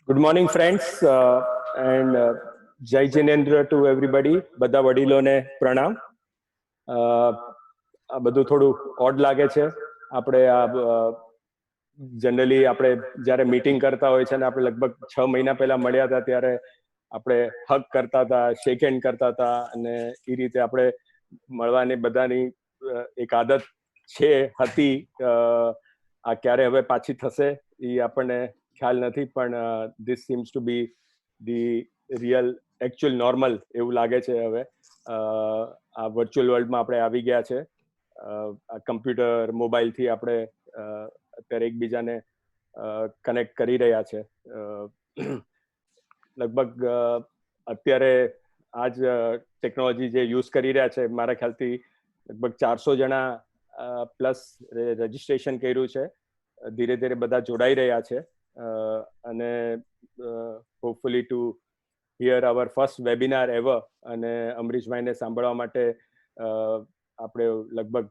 Good morning, friends, and Jai Jinendra to everybody. બધા વડીલોને પ્રણામ. આ બધું થોડું ઓડ લાગે છે. આપણે આ જનરલી આપણે જ્યારે મીટિંગ કરતા હોય છે ને આપણે લગભગ 6 મહિના પહેલા મળ્યા હતા ત્યારે આપણે હગ કરતા હતા, શેક હેન્ડ કરતા હતા અને એ રીતે આપણે મળવાની બધાની એક આદત હતી. આ ક્યારે હવે પાછી થશે એ આપણને ખ્યાલ નથી, પણ this seems two B the real actual normal એવું લાગે છે. હવે આ વર્ચ્યુઅલ વર્લ્ડમાં આપણે આવી ગયા છે. આ કમ્પ્યુટર મોબાઈલથી આપણે અત્યારે એકબીજાને કનેક્ટ કરી રહ્યા છે. લગભગ અત્યારે આ જ ટેકનોલોજી જે યુઝ કરી રહ્યા છે, મારા ખ્યાલથી લગભગ 400 જણા પ્લસ રજીસ્ટ્રેશન કર્યું છે. ધીરે ધીરે બધા જોડાઈ રહ્યા છે અને hopefully to hear our first webinar ever. અને અમરીશભાઈને સાંભળવા માટે આપણે લગભગ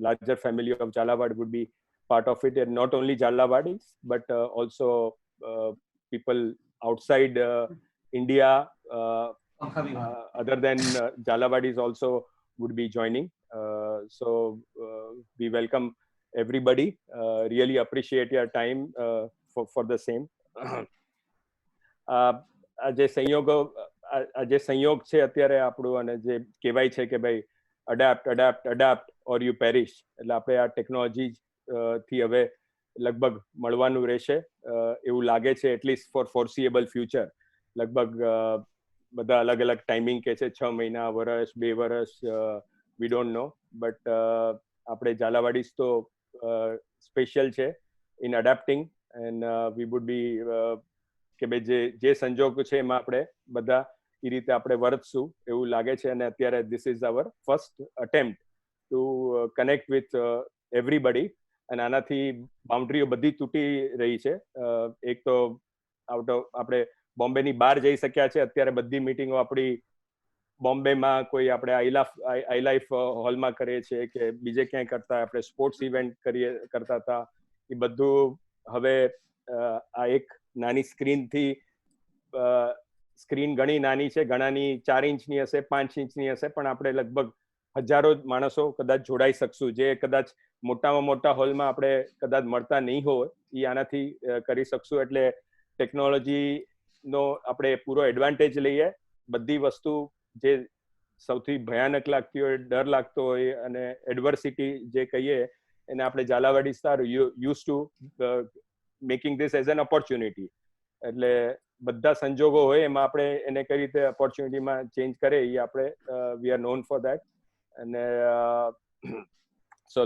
larger family of Jhalawad would be part of it, and not only Jhalawadi's but also people outside India other than Jhalawadis also would be joining. So we welcome everybody. Really appreciate your time for the same. જે સંયોગ છે અત્યારે આપણું, અને જે કહેવાય છે કે ભાઈ અડાપ્ટ ઓર યુ પેરિશ, એટલે આપણે આ ટેકનોલોજી થી હવે લગભગ મળવાનું રહેશે એવું લાગે છે, એટલીસ્ટ ફોર ફોરસીએબલ ફ્યુચર. લગભગ બધા અલગ અલગ ટાઈમિંગ કે છે, 6 મહિના, વર્ષ, 2 વર્ષ, વી ડોન્ટ નો. બટ આપણે ઝાલાવાડીઝ તો સ્પેશિયલ છે in adapting, and we would be કે ભાઈ જે સંજોગ છે એમાં આપણે બધા એ રીતે આપણે વર્તશું એવું લાગે છે. અને અત્યારે this is our first attempt two connect with everybody. અને આનાથી બાઉન્ડ્રીઓ બધી તૂટી રહી છે. એક તો આપણે બોમ્બેની બહાર જઈ શક્યા છે. અત્યારે બધી મિટિંગો આપણી બોમ્બેમાં, કોઈ આપણે આઈ લાઈફ હોલમાં કરીએ છીએ કે બીજે ક્યાંય કરતા, આપણે સ્પોર્ટ્સ ઇવેન્ટ કરતા હતા, એ બધું હવે આ એક નાની સ્ક્રીનથી, સ્ક્રીન ઘણી નાની છે, ઘણાની 4 ઇંચની હશે, 5 ઇંચની હશે, પણ આપણે લગભગ હજારો માણસો કદાચ જોડાઈ શકશું, જે કદાચ મોટામાં મોટા હોલમાં આપણે કદાચ મળતા નહીં હોય, એ આનાથી કરી શકશું. એટલે ટેકનોલોજીનો આપણે પૂરો એડવાન્ટેજ લઈએ. બધી વસ્તુ જે સૌથી ભયાનક લાગતી હોય, ડર લાગતો હોય, અને એડવર્સિટી જે કહીએ એને આપણે Zalawadi star use to making this as an opportunity. એટલે બધા સંજોગો હોય એમાં આપણે એને કઈ રીતે ઓપોર્ચ્યુનિટીમાં ચેન્જ કરે, એ આપણે we are known for that. અને સો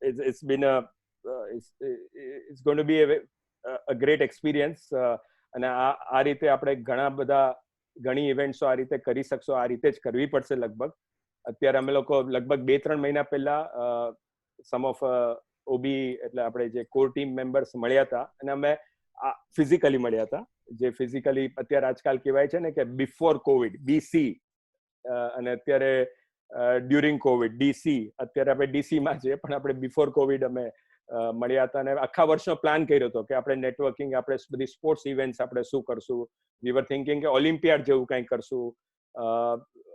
it's been it's going to be a great experience. અને આ રીતે આપણે ઘણી ઇવેન્ટ્સો આ રીતે કરી શકશો. આ રીતે જ કરવી પડશે લગભગ. અત્યારે અમે લોકો લગભગ 2-3 મહિના પહેલા સમ ઓફ ઓબી એટલે આપણે જે કોર ટીમ મેમ્બર્સ મળ્યા હતા, અને અમે ફિઝિકલી મળ્યા હતા, જે ફિઝિકલી અત્યારે આજકાલ કહેવાય છે ને કે બિફોર કોવિડ BC, અને અત્યારે ડ્યુરિંગ કોવિડ DC. અત્યારે આપણે DCમાં છીએ, પણ આપણે બિફોર કોવિડ અમે મળ્યા હતા અને આખા વર્ષનો પ્લાન કર્યો હતો કે આપણે નેટવર્કિંગ, આપણે બધી સ્પોર્ટ્સ ઇવેન્ટ્સ આપણે શું કરશું. વી વર થિંકિંગ કે ઓલિમ્પિયાડ જેવું કંઈક કરશું,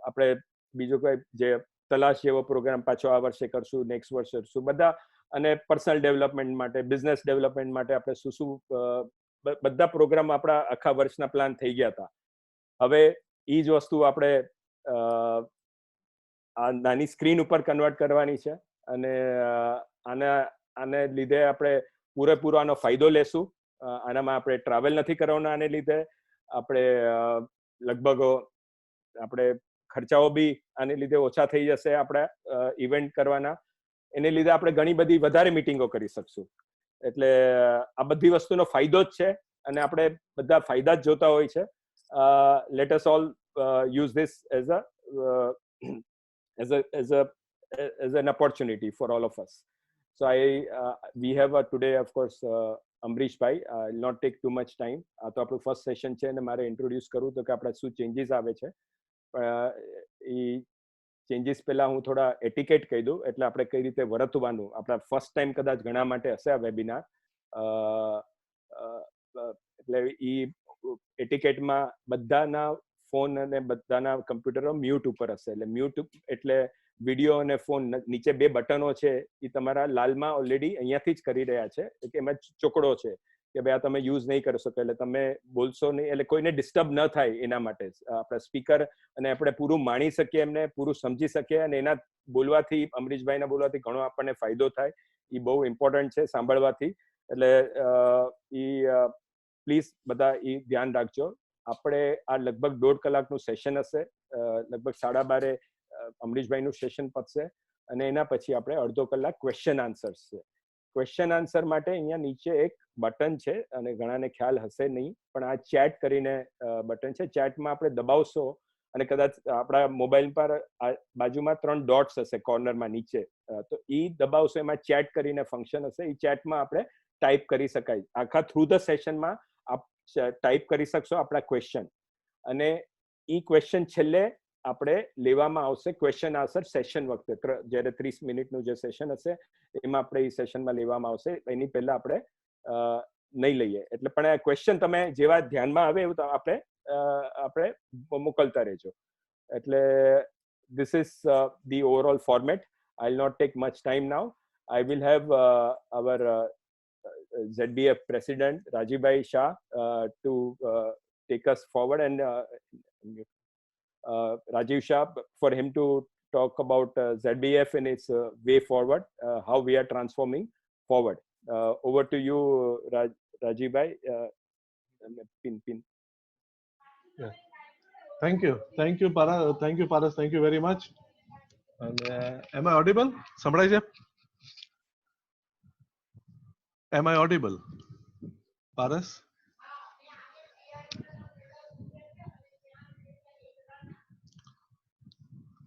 આપણે બીજો કોઈ જે તલાશ જેવો પ્રોગ્રામ પાછો આ વર્ષે કરશું, નેક્સ્ટ વર્ષે કરશું બધા, અને પર્સનલ ડેવલપમેન્ટ માટે, બિઝનેસ ડેવલપમેન્ટ માટે આપણે શું બધા પ્રોગ્રામ આપણા આખા વર્ષના પ્લાન થઈ ગયા હતા. હવે એ જ વસ્તુ આપણે આ નાની સ્ક્રીન ઉપર કન્વર્ટ કરવાની છે, અને આને લીધે આપણે પૂરેપૂરો આનો ફાયદો લેશું. આનામાં આપણે ટ્રાવેલ નથી કરવાના, આને લીધે આપણે લગભગ આપણે ખર્ચાઓ બી આને લીધે ઓછા થઈ જશે. આપણે ઇવેન્ટ કરવાના એને લીધે આપણે ઘણી બધી વધારે મીટિંગો કરી શકશું. એટલે આ બધી વસ્તુનો ફાયદો જ છે, અને આપણે બધા ફાયદા જ જોતા હોય છે. Let us all use this as an opportunity for all of us. So we have today, of course, Amrish bhai. I'll not take too much time. તો આપણું ફર્સ્ટ સેશન છે અને મારે ઇન્ટ્રોડ્યુસ કરવું તો કે આપણે શું ચેન્જીસ આવે છે. એ ચેન્જીસ પહેલા હું થોડા એટિકેટ કહી દઉં, એટલે આપણે કઈ રીતે વર્તવાનું. આપણા ફર્સ્ટ ટાઈમ કદાચ ઘણા માટે હશે આ વેબિનાર, એટલે એ એટિકેટમાં બધાના ફોન અને બધાના કમ્પ્યુટરો મ્યુટ ઉપર હશે. એટલે મ્યુટ એટલે વિડીયો અને ફોન નીચે બે બટનો છે એ તમારા લાલમાં ઓલરેડી અહીંયાથી જ કરી રહ્યા છે કે એમાં ચોકડો છે કે ભાઈ આ તમે યુઝ નહીં કરી શકો, એટલે તમે બોલશો નહીં, એટલે કોઈને ડિસ્ટર્બ ન થાય એના માટે આપણા સ્પીકર અને આપણે પૂરું માણી શકીએ, એમને પૂરું સમજી શકીએ, અને એના બોલવાથી, અમરીશભાઈના બોલવાથી ઘણો આપણને ફાયદો થાય. એ બહુ ઇમ્પોર્ટન્ટ છે સાંભળવાથી. એટલે એ પ્લીઝ બધા એ ધ્યાન રાખજો. આપણે આ લગભગ 1.5 કલાકનું સેશન હશે. લગભગ 12:30 અમરીશભાઈનું સેશન પતશે, અને એના પછી આપણે અડધો કલાક ક્વેશ્ચન આન્સર્સ છે. ક્વેશ્ચન આન્સર માટે અહીંયા નીચે એક બટન છે, અને ઘણાને ખ્યાલ હશે નહીં, પણ આ ચેટ કરીને બટન છે. ચેટમાં આપણે દબાવશો અને કદાચ આપણા મોબાઈલ પર બાજુમાં 3 ડોટ્સ હશે કોર્નરમાં નીચે, તો એ દબાવશો, એમાં ચેટ કરીને ફંક્શન હશે. એ ચેટમાં આપણે ટાઈપ કરી શકાય. આખા થ્રુ ધ સેશનમાં આપ ટાઈપ કરી શકશો આપણા ક્વેશ્ચન, અને એ ક્વેશ્ચન છેલ્લે આપણે લેવામાં આવશે ક્વેશ્ચન આન્સર સેશન વખતે, જ્યારે 30 મિનિટનું જે સેશન હશે એમાં આપણે એ સેશનમાં લેવામાં આવશે. એની પહેલા આપણે નહીં લઈએ. એટલે પણ આ ક્વેશ્ચન તમે જેવા ધ્યાનમાં આવે એવું આપણે મોકલતા રહેજો. એટલે this is the overall format. I'll not take much time now. I will have our ZBF President Rajibhai Shah to take us forward, and Rajiv Shah, for him to talk about ZBF and its way forward, how we are transforming forward. Over to you, Rajiv bhai. Yeah. Thank you, Paras. Thank you, Paras. Thank you very much. And am I audible? Samrai ji? Am I audible? Paras?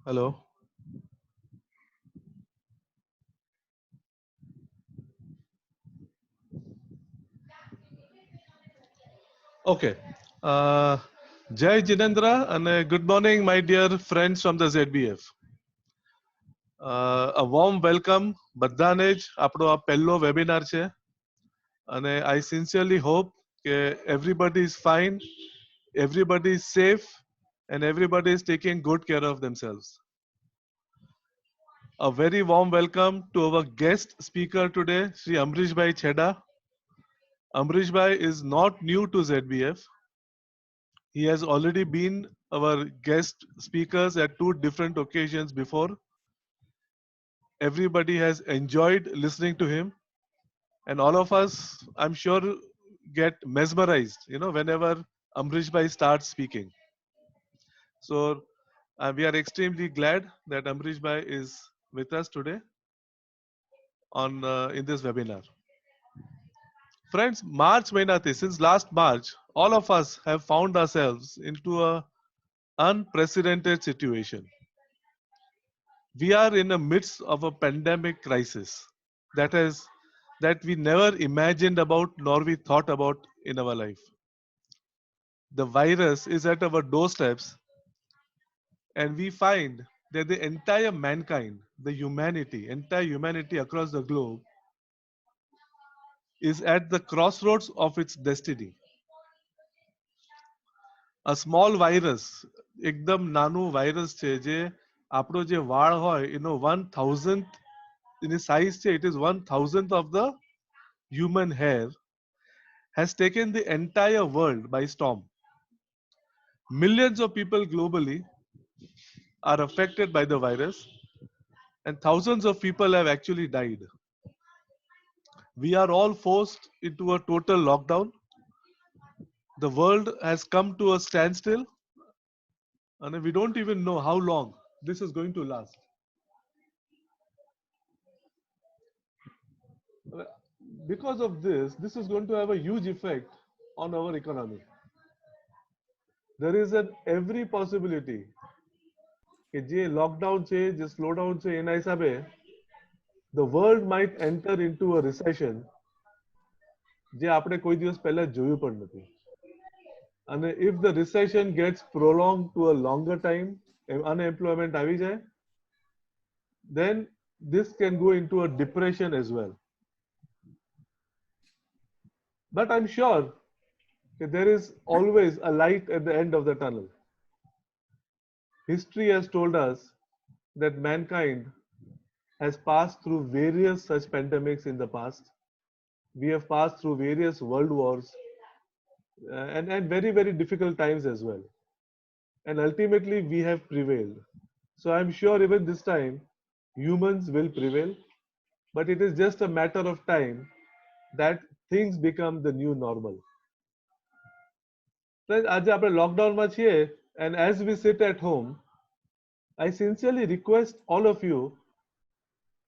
Hello? Okay. Jai Jinendra, and good morning, my dear friends from the ZBF. A warm welcome. બધાને જ આપણો આ પહેલો webinar છે, અને I sincerely hope that everybody is fine, everybody is safe, and everybody is taking good care of themselves. A very warm welcome to our guest speaker today, Sri Amrish Bhai Chheda. Amrish Bhai is not new to ZBF. He has already been our guest speakers at 2 different occasions before. Everybody has enjoyed listening to him, and all of us, I'm sure, get mesmerized, whenever Amrish Bhai starts speaking. So we are extremely glad that Amrish Bhai is with us today in this webinar. Friends, March Mainati, since last March, all of us have found ourselves into an unprecedented situation. We are in the midst of a pandemic crisis that we never imagined about nor we thought about in our life. The virus is at our doorsteps, and we find that the entire mankind, entire humanity across the globe, is at the crossroads of its destiny. A small virus, એકદમ નાનું virus છે જે આપણો જે વાળ હોય એનો 1,000th એની size છે, it is 1,000th of the human hair, has taken the entire world by storm. Millions of people globally are affected by the virus, and thousands of people have actually died. We are all forced into a total lockdown. The world has come to a standstill, and we don't even know how long this is going to last. Because of this is going to have a huge effect on our economy. There is an every possibility કે જે lockdown છે, જે slowdown છે, એના હિસાબે the world might enter into a recession જે આપણે કોઈ દિવસ પહેલા જોયું પણ નથી. અને if the recession gets prolonged to a longer time, unemployment આવી જાય, then this can go into a depression as well. But I'm sure that there is always a light at the end of the tunnel. History has told us that mankind has passed through various such pandemics in the past. We have passed through various world wars and very, very difficult times as well. And ultimately, we have prevailed. So I'm sure even this time, humans will prevail. But it is just a matter of time that things become the new normal. Friends, આજે આપણે લોકડાઉનમાં છીએ, and as we sit at home, I sincerely request all of you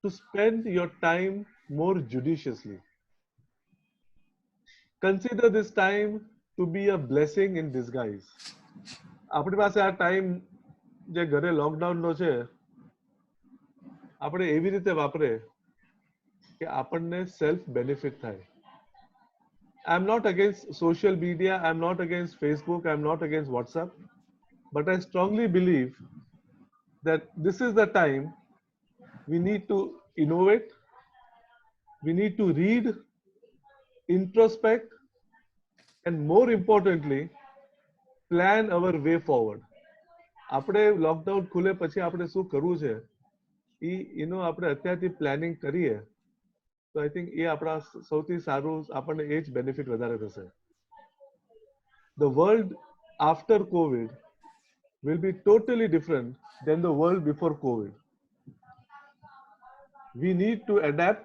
to spend your time more judiciously. Consider this time to be a blessing in disguise. આપણી પાસે આ time જે ઘરે લોકડાઉનનો છે, આપણે એવી રીતે વાપરે કે આપણને સેલ્ફ બેનિફિટ થાય. I'm not against social media, I'm not against Facebook, I'm not against WhatsApp, but I strongly believe that this is the time we need to innovate, we need to read, introspect, and more importantly, plan our way forward. આપણે lockdown ખુલે પછી આપણે શું કરવું છે એનું આપણે અત્યારથી પ્લાનિંગ કરીએ તો આઈ થિંક એ આપણા સૌથી સારું, આપણને એ જ બેનિફિટ વધારે થશે. The world after COVID will be totally different than the world before COVID. We need to adapt.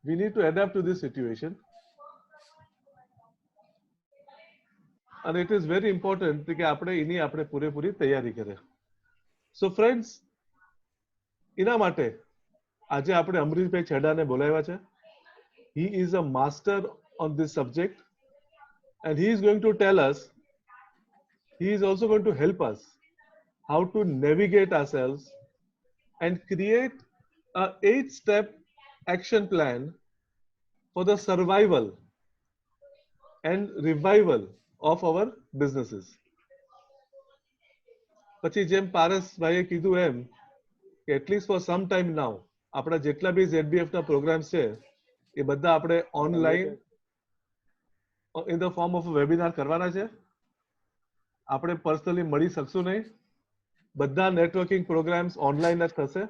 We need to adapt to this situation. And it is very important કે આપણે એની આપણે પૂરેપૂરી તૈયારી કરીએ. So friends, એના માટે આજે આપણે અમરીશભાઈ છેડાને બોલાવ્યા છે. He is a master on this subject and he is going to tell us, he is also going to help us how to navigate ourselves and create a 8-step action plan for the survival and revival of our businesses. પછી જેમ પારસભાઈએ કીધું એમ કે at least for some time નાઉ આપણા જેટલા બી ZBF ના programs છે એ બધા આપણે online in the form of webinar કરવાના છે. આપણે પર્સનલી મળી શકશું નહીં. બધા નેટવર્કિંગ પ્રોગ્રામ્સ ઓનલાઈન જ થશે.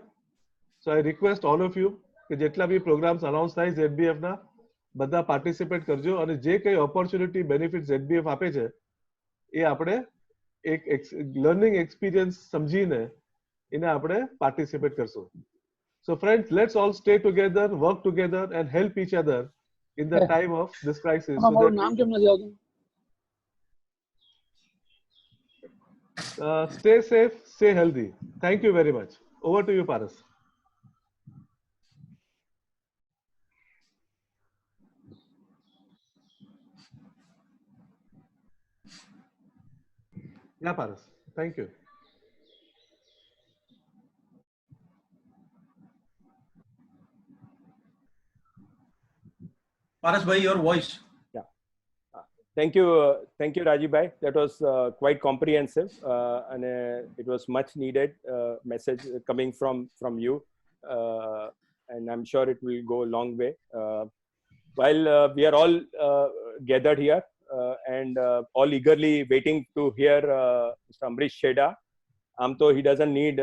So I request all of you કે જેટલા બી પ્રોગ્રામ્સ અનાઉન્સ થાય ZBF ના બધા પાર્ટિસિપેટ કરજો અને જે કઈ ઓપોર્ચ્યુનિટી બેનિફિટ ZBF આપે છે એ આપણે એક લર્નિંગ એક્સપિરિયન્સ સમજીને એને આપણે પાર્ટિસિપેટ કરશું. So friends, let's all stay together, work together and help each other in the time of this crisis. So that નામ કેમ નથી આવતું? stay safe, stay healthy. Thank you very much. Over to you, Paras. Yeah, Paras. Thank you. Paras bhai, your voice. Yeah. Thank you, Rajiv bhai. That was quite comprehensive, and it was much needed message coming from you, and I'm sure it will go a long way. While we are all gathered here and all eagerly waiting to hear Mr. Amrish Chheda, he doesn't need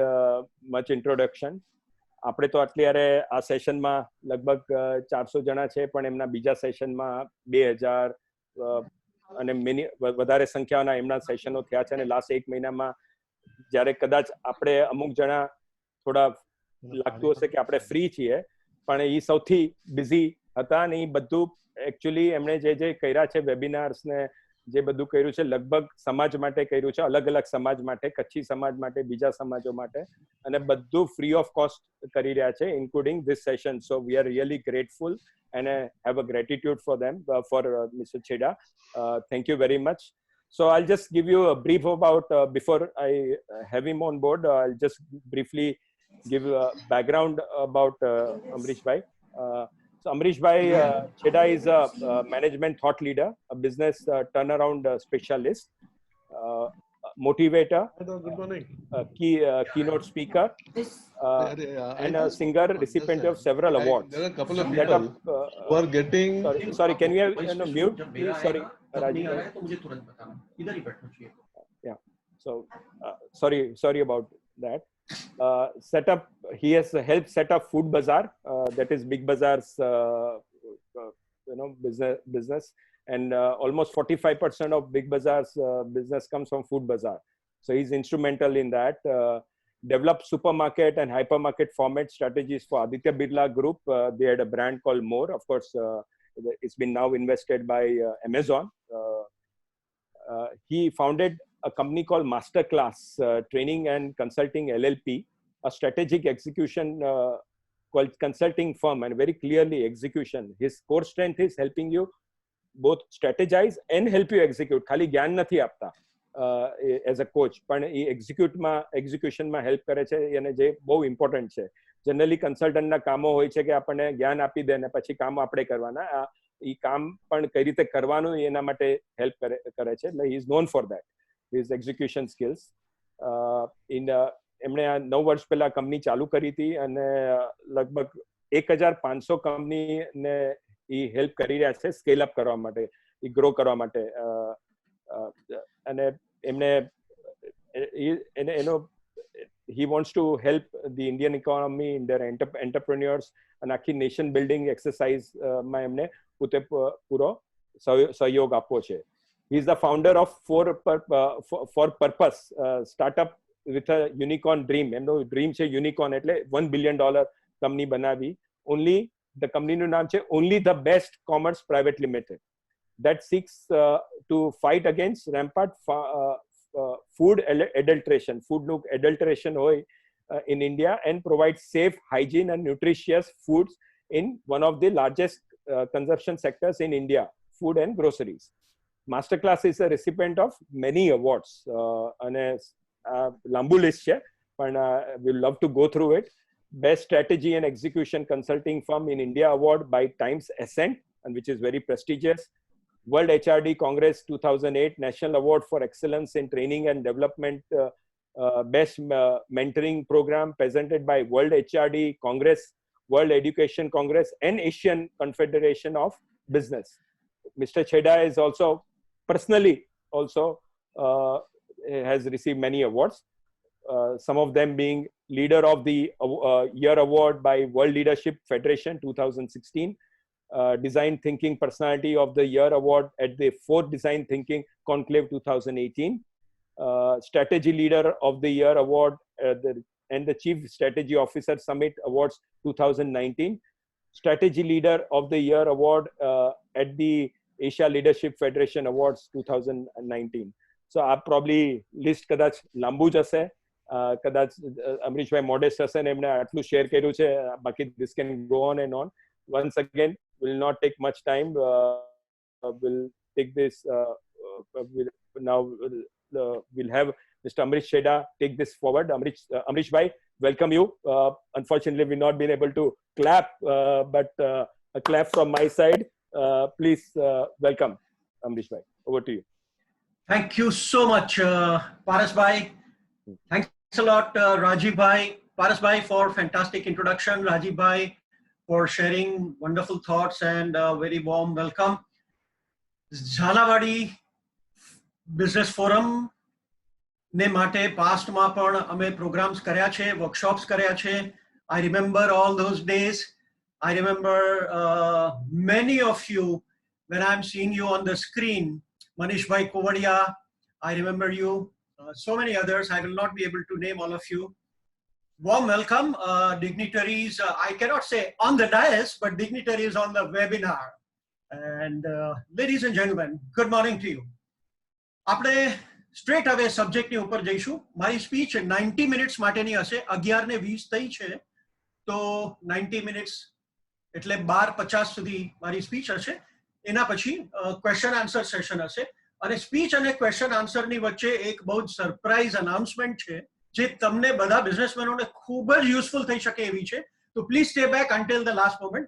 much introduction. આપણે તો અત્યારે આ સેશનમાં લગભગ 400 જણા છે, પણ એમના બીજા સેશનમાં 2000 અને વધારે સંખ્યાના એમના સેશનો થયા છે, અને લાસ્ટ 1 મહિનામાં જ્યારે કદાચ આપણે અમુક જણા થોડા લાગતું હશે કે આપણે ફ્રી છીએ, પણ એ સૌથી બિઝી હતા, અને એ બધું એકચ્યુઅલી એમણે જે કર્યા છે વેબિનાર્સ ને જે બધું કર્યું છે લગભગ સમાજ માટે કર્યું છે, અલગ અલગ સમાજ માટે, કચ્છી સમાજ માટે, બીજા સમાજો માટે, અને બધું ફ્રી ઓફ કોસ્ટ કરી રહ્યા છે, including this session. So we are really grateful and have a gratitude for them, for Mr. Chheda. Thank you very much. So I'll just give you a brief about, before I have him on board, I'll just briefly give a background about Amrish bhai. So Amrish bhai Chheda is a management thought leader, a business turnaround specialist, motivator, Good morning. Keynote speaker, and a singer, recipient of several awards. There are a couple of people who are getting. Sorry, can we have mute? Please, sorry, Rajiv. Yeah. So sorry about that. He has helped set up Food Bazaar, that is Big Bazaar's business, and almost 45% of Big Bazaar's business comes from Food Bazaar. So he's instrumental in that. Developed supermarket and hypermarket format strategies for Aditya Birla Group. They had a brand called More. Of course, it's been now invested by Amazon. He founded a company called Masterclass Training and Consulting LLP, a strategic execution called consulting firm, and very clearly execution. His core strength is helping you both strategize and help you execute. ખાલી જ્ઞાન નથી આપતા as a coach, પણ એ એક્ઝિક્યુશનમાં help કરે છે, અને જે બહુ ઇમ્પોર્ટન્ટ છે. જનરલી કન્સલ્ટન્ટના કામો હોય છે કે આપણને જ્ઞાન આપી દે ને પછી કામ આપણે કરવાના. એ કામ પણ કઈ રીતે કરવાનું એના માટે હેલ્પ કરે છે. એટલે he is known for that, his execution skills. એમણે 9 વર્ષ પહેલા કંપની ચાલુ કરી હતી, અને લગભગ 1500 કંપનીને એ હેલ્પ કરી રહ્યા છે સ્કેલ અપ કરવા માટે, એ ગ્રો કરવા માટે. અને એમને he wants to help the Indian economy in their entrepreneurs, અને આખી નેશન બિલ્ડિંગ એક્સરસાઇઝ માં એમને પોતે પૂરો સહયોગ આપવો છે. He is the founder of For Purpose startup with a unicorn dream. એમનો ડ્રીમ છે યુનિકોર્ન, એટલે $1 billion કંપની બનાવી. The company નામ છે Only the Best Commerce Private Limited, that seeks to fight against rampant food adulteration. Food adulteration in India, and provide safe, hygiene and nutritious foods in one of the largest consumption sectors in India, food and groceries. Masterclass is a recipient of many awards, and lambu list છે, but we'll love to go through it. Best Strategy and Execution Consulting Firm in India award by Times Ascent, and which is very prestigious. World HRD Congress 2008 National Award for Excellence in Training and Development, Best Mentoring Program presented by World HRD Congress, World Education Congress, and Asian Confederation of Business. Mr. Chheda is also personally has received many awards, some of them being Leader of the Year Award by World Leadership Federation 2016, Design Thinking Personality of the Year Award at the 4th Design Thinking Conclave 2018, Strategy Leader of the Year Award and the Chief Strategy Officer Summit Awards 2019, Strategy Leader of the Year Award at the Asia Leadership Federation Awards 2019. So આ probably list કદાચ લાંબુ જ હશે. કદાચ અમરીશભાઈ મોડેસ્ટ હશે ને એમને આટલું શેર કર્યું છે. બાકી this can go on and on. Once again, will not take much time. We'll take this now. We'll have Mr. Amrish Chheda take this forward. Amrish bhai, welcome you. Unfortunately, we've not been able to clap, but a clap from my side. Please welcome Amrish bhai. Over to you. Thank you so much, Paras Bhai. Thanks a lot, Rajiv Bhai. Paras Bhai for fantastic introduction. Rajiv Bhai for sharing wonderful thoughts and very warm welcome. Jhalawadi Business Forum ne mate past ma પણ અમે programs કર્યા છે, workshops કર્યા છે. I remember all those days. I remember many of you when I'm seeing you on the screen. Manish Bhai Kovadia, I remember you. So many others, I will not be able to name all of you. Warm welcome, dignitaries. I cannot say on the dais, but dignitaries on the webinar. And ladies and gentlemen, good morning to you. આપણે straight away subject ની ઉપર જઈશું. મારી speech 90 minutes માટેની હશે. 11:20 થઈ છે. તો 90 minutes એટલે 12:50 સુધી મારી speech હશે. એના પછી question answer session હશે. અને સ્પીચ અને ક્વેશ્ચન આન્સરની વચ્ચે એક બહુ જ સરપ્રાઇઝ અનાઉન્સમેન્ટ છે જે તમને બધા બિઝનેસમેનોને ખૂબ જ યુઝફુલ થઈ શકે એવી છે. તો please stay back until the last moment.